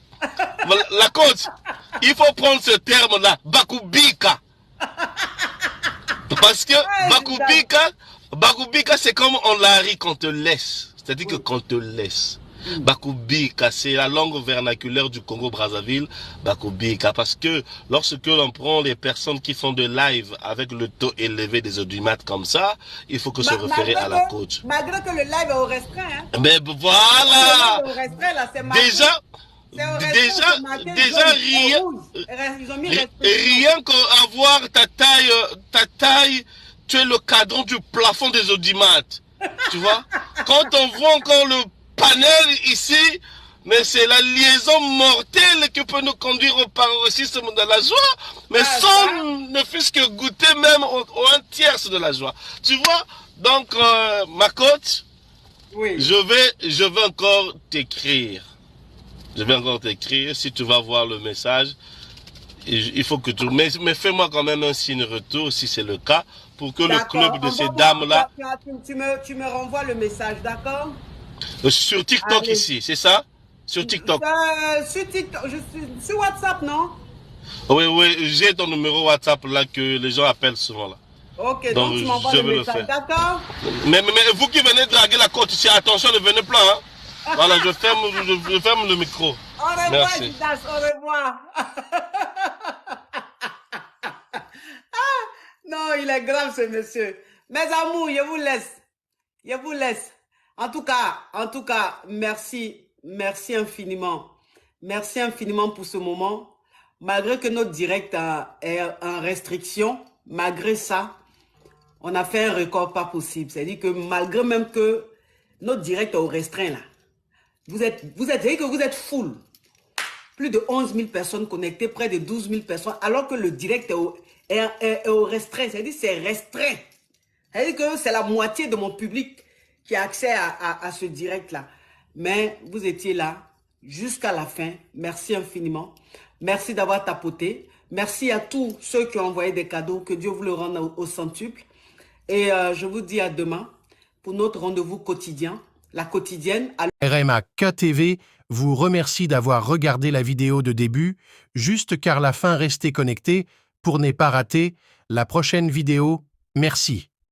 La côte. Il faut prendre ce terme-là. Bakubika. Parce que Bakubika, c'est comme on la rit quand on te laisse. C'est-à-dire que quand on te laisse. Bakubika, c'est la langue vernaculaire du Congo-Brazzaville, Bakubika, parce que lorsque l'on prend les personnes qui font de live avec le taux élevé des audimat comme ça, il faut que se référer à la coach. Malgré que le live est au restreint, hein. Mais voilà! Rien qu'avoir ta taille, tu es le cadran du plafond des audimat. Tu vois? Quand on voit encore le panel ici, mais c'est la liaison mortelle qui peut nous conduire au paroxysme de la joie, mais sans ne fût-ce que goûter même au un tiers de la joie. Tu vois? Donc, ma coach, je vais encore t'écrire. Je vais encore t'écrire. Si tu vas voir le message, il faut que tu... Mais fais-moi quand même un signe retour, si c'est le cas, pour que le club de ces dames-là... Tu me renvoies le message, d'accord? Sur TikTok ici, c'est ça? Sur TikTok. Sur TikTok, sur WhatsApp, non? Oui, j'ai ton numéro WhatsApp là que les gens appellent souvent là. Ok, donc tu m'envoies le message, d'accord? Mais vous qui venez draguer la côte ici, attention, ne venez pas, hein? Voilà, je ferme le micro. Au revoir, merci. Gildas, au revoir. Non, il est grave ce monsieur. Mes amours, je vous laisse. Je vous laisse. En tout cas, merci infiniment. Merci infiniment pour ce moment. Malgré que notre direct est en restriction, malgré ça, on a fait un record pas possible. C'est-à-dire que malgré même que notre direct est au restreint là, vous êtes full. Plus de 11 000 personnes connectées, près de 12 000 personnes, alors que le direct est au restreint. C'est-à-dire c'est restreint. C'est-à-dire que c'est la moitié de mon public qui a accès à ce direct-là. Mais vous étiez là jusqu'à la fin. Merci infiniment. Merci d'avoir tapoté. Merci à tous ceux qui ont envoyé des cadeaux. Que Dieu vous le rende au centuple. Et je vous dis à demain pour notre rendez-vous quotidien, la quotidienne. RMA KTV vous remercie d'avoir regardé la vidéo de début, juste car la fin restez connecté pour ne pas rater la prochaine vidéo. Merci.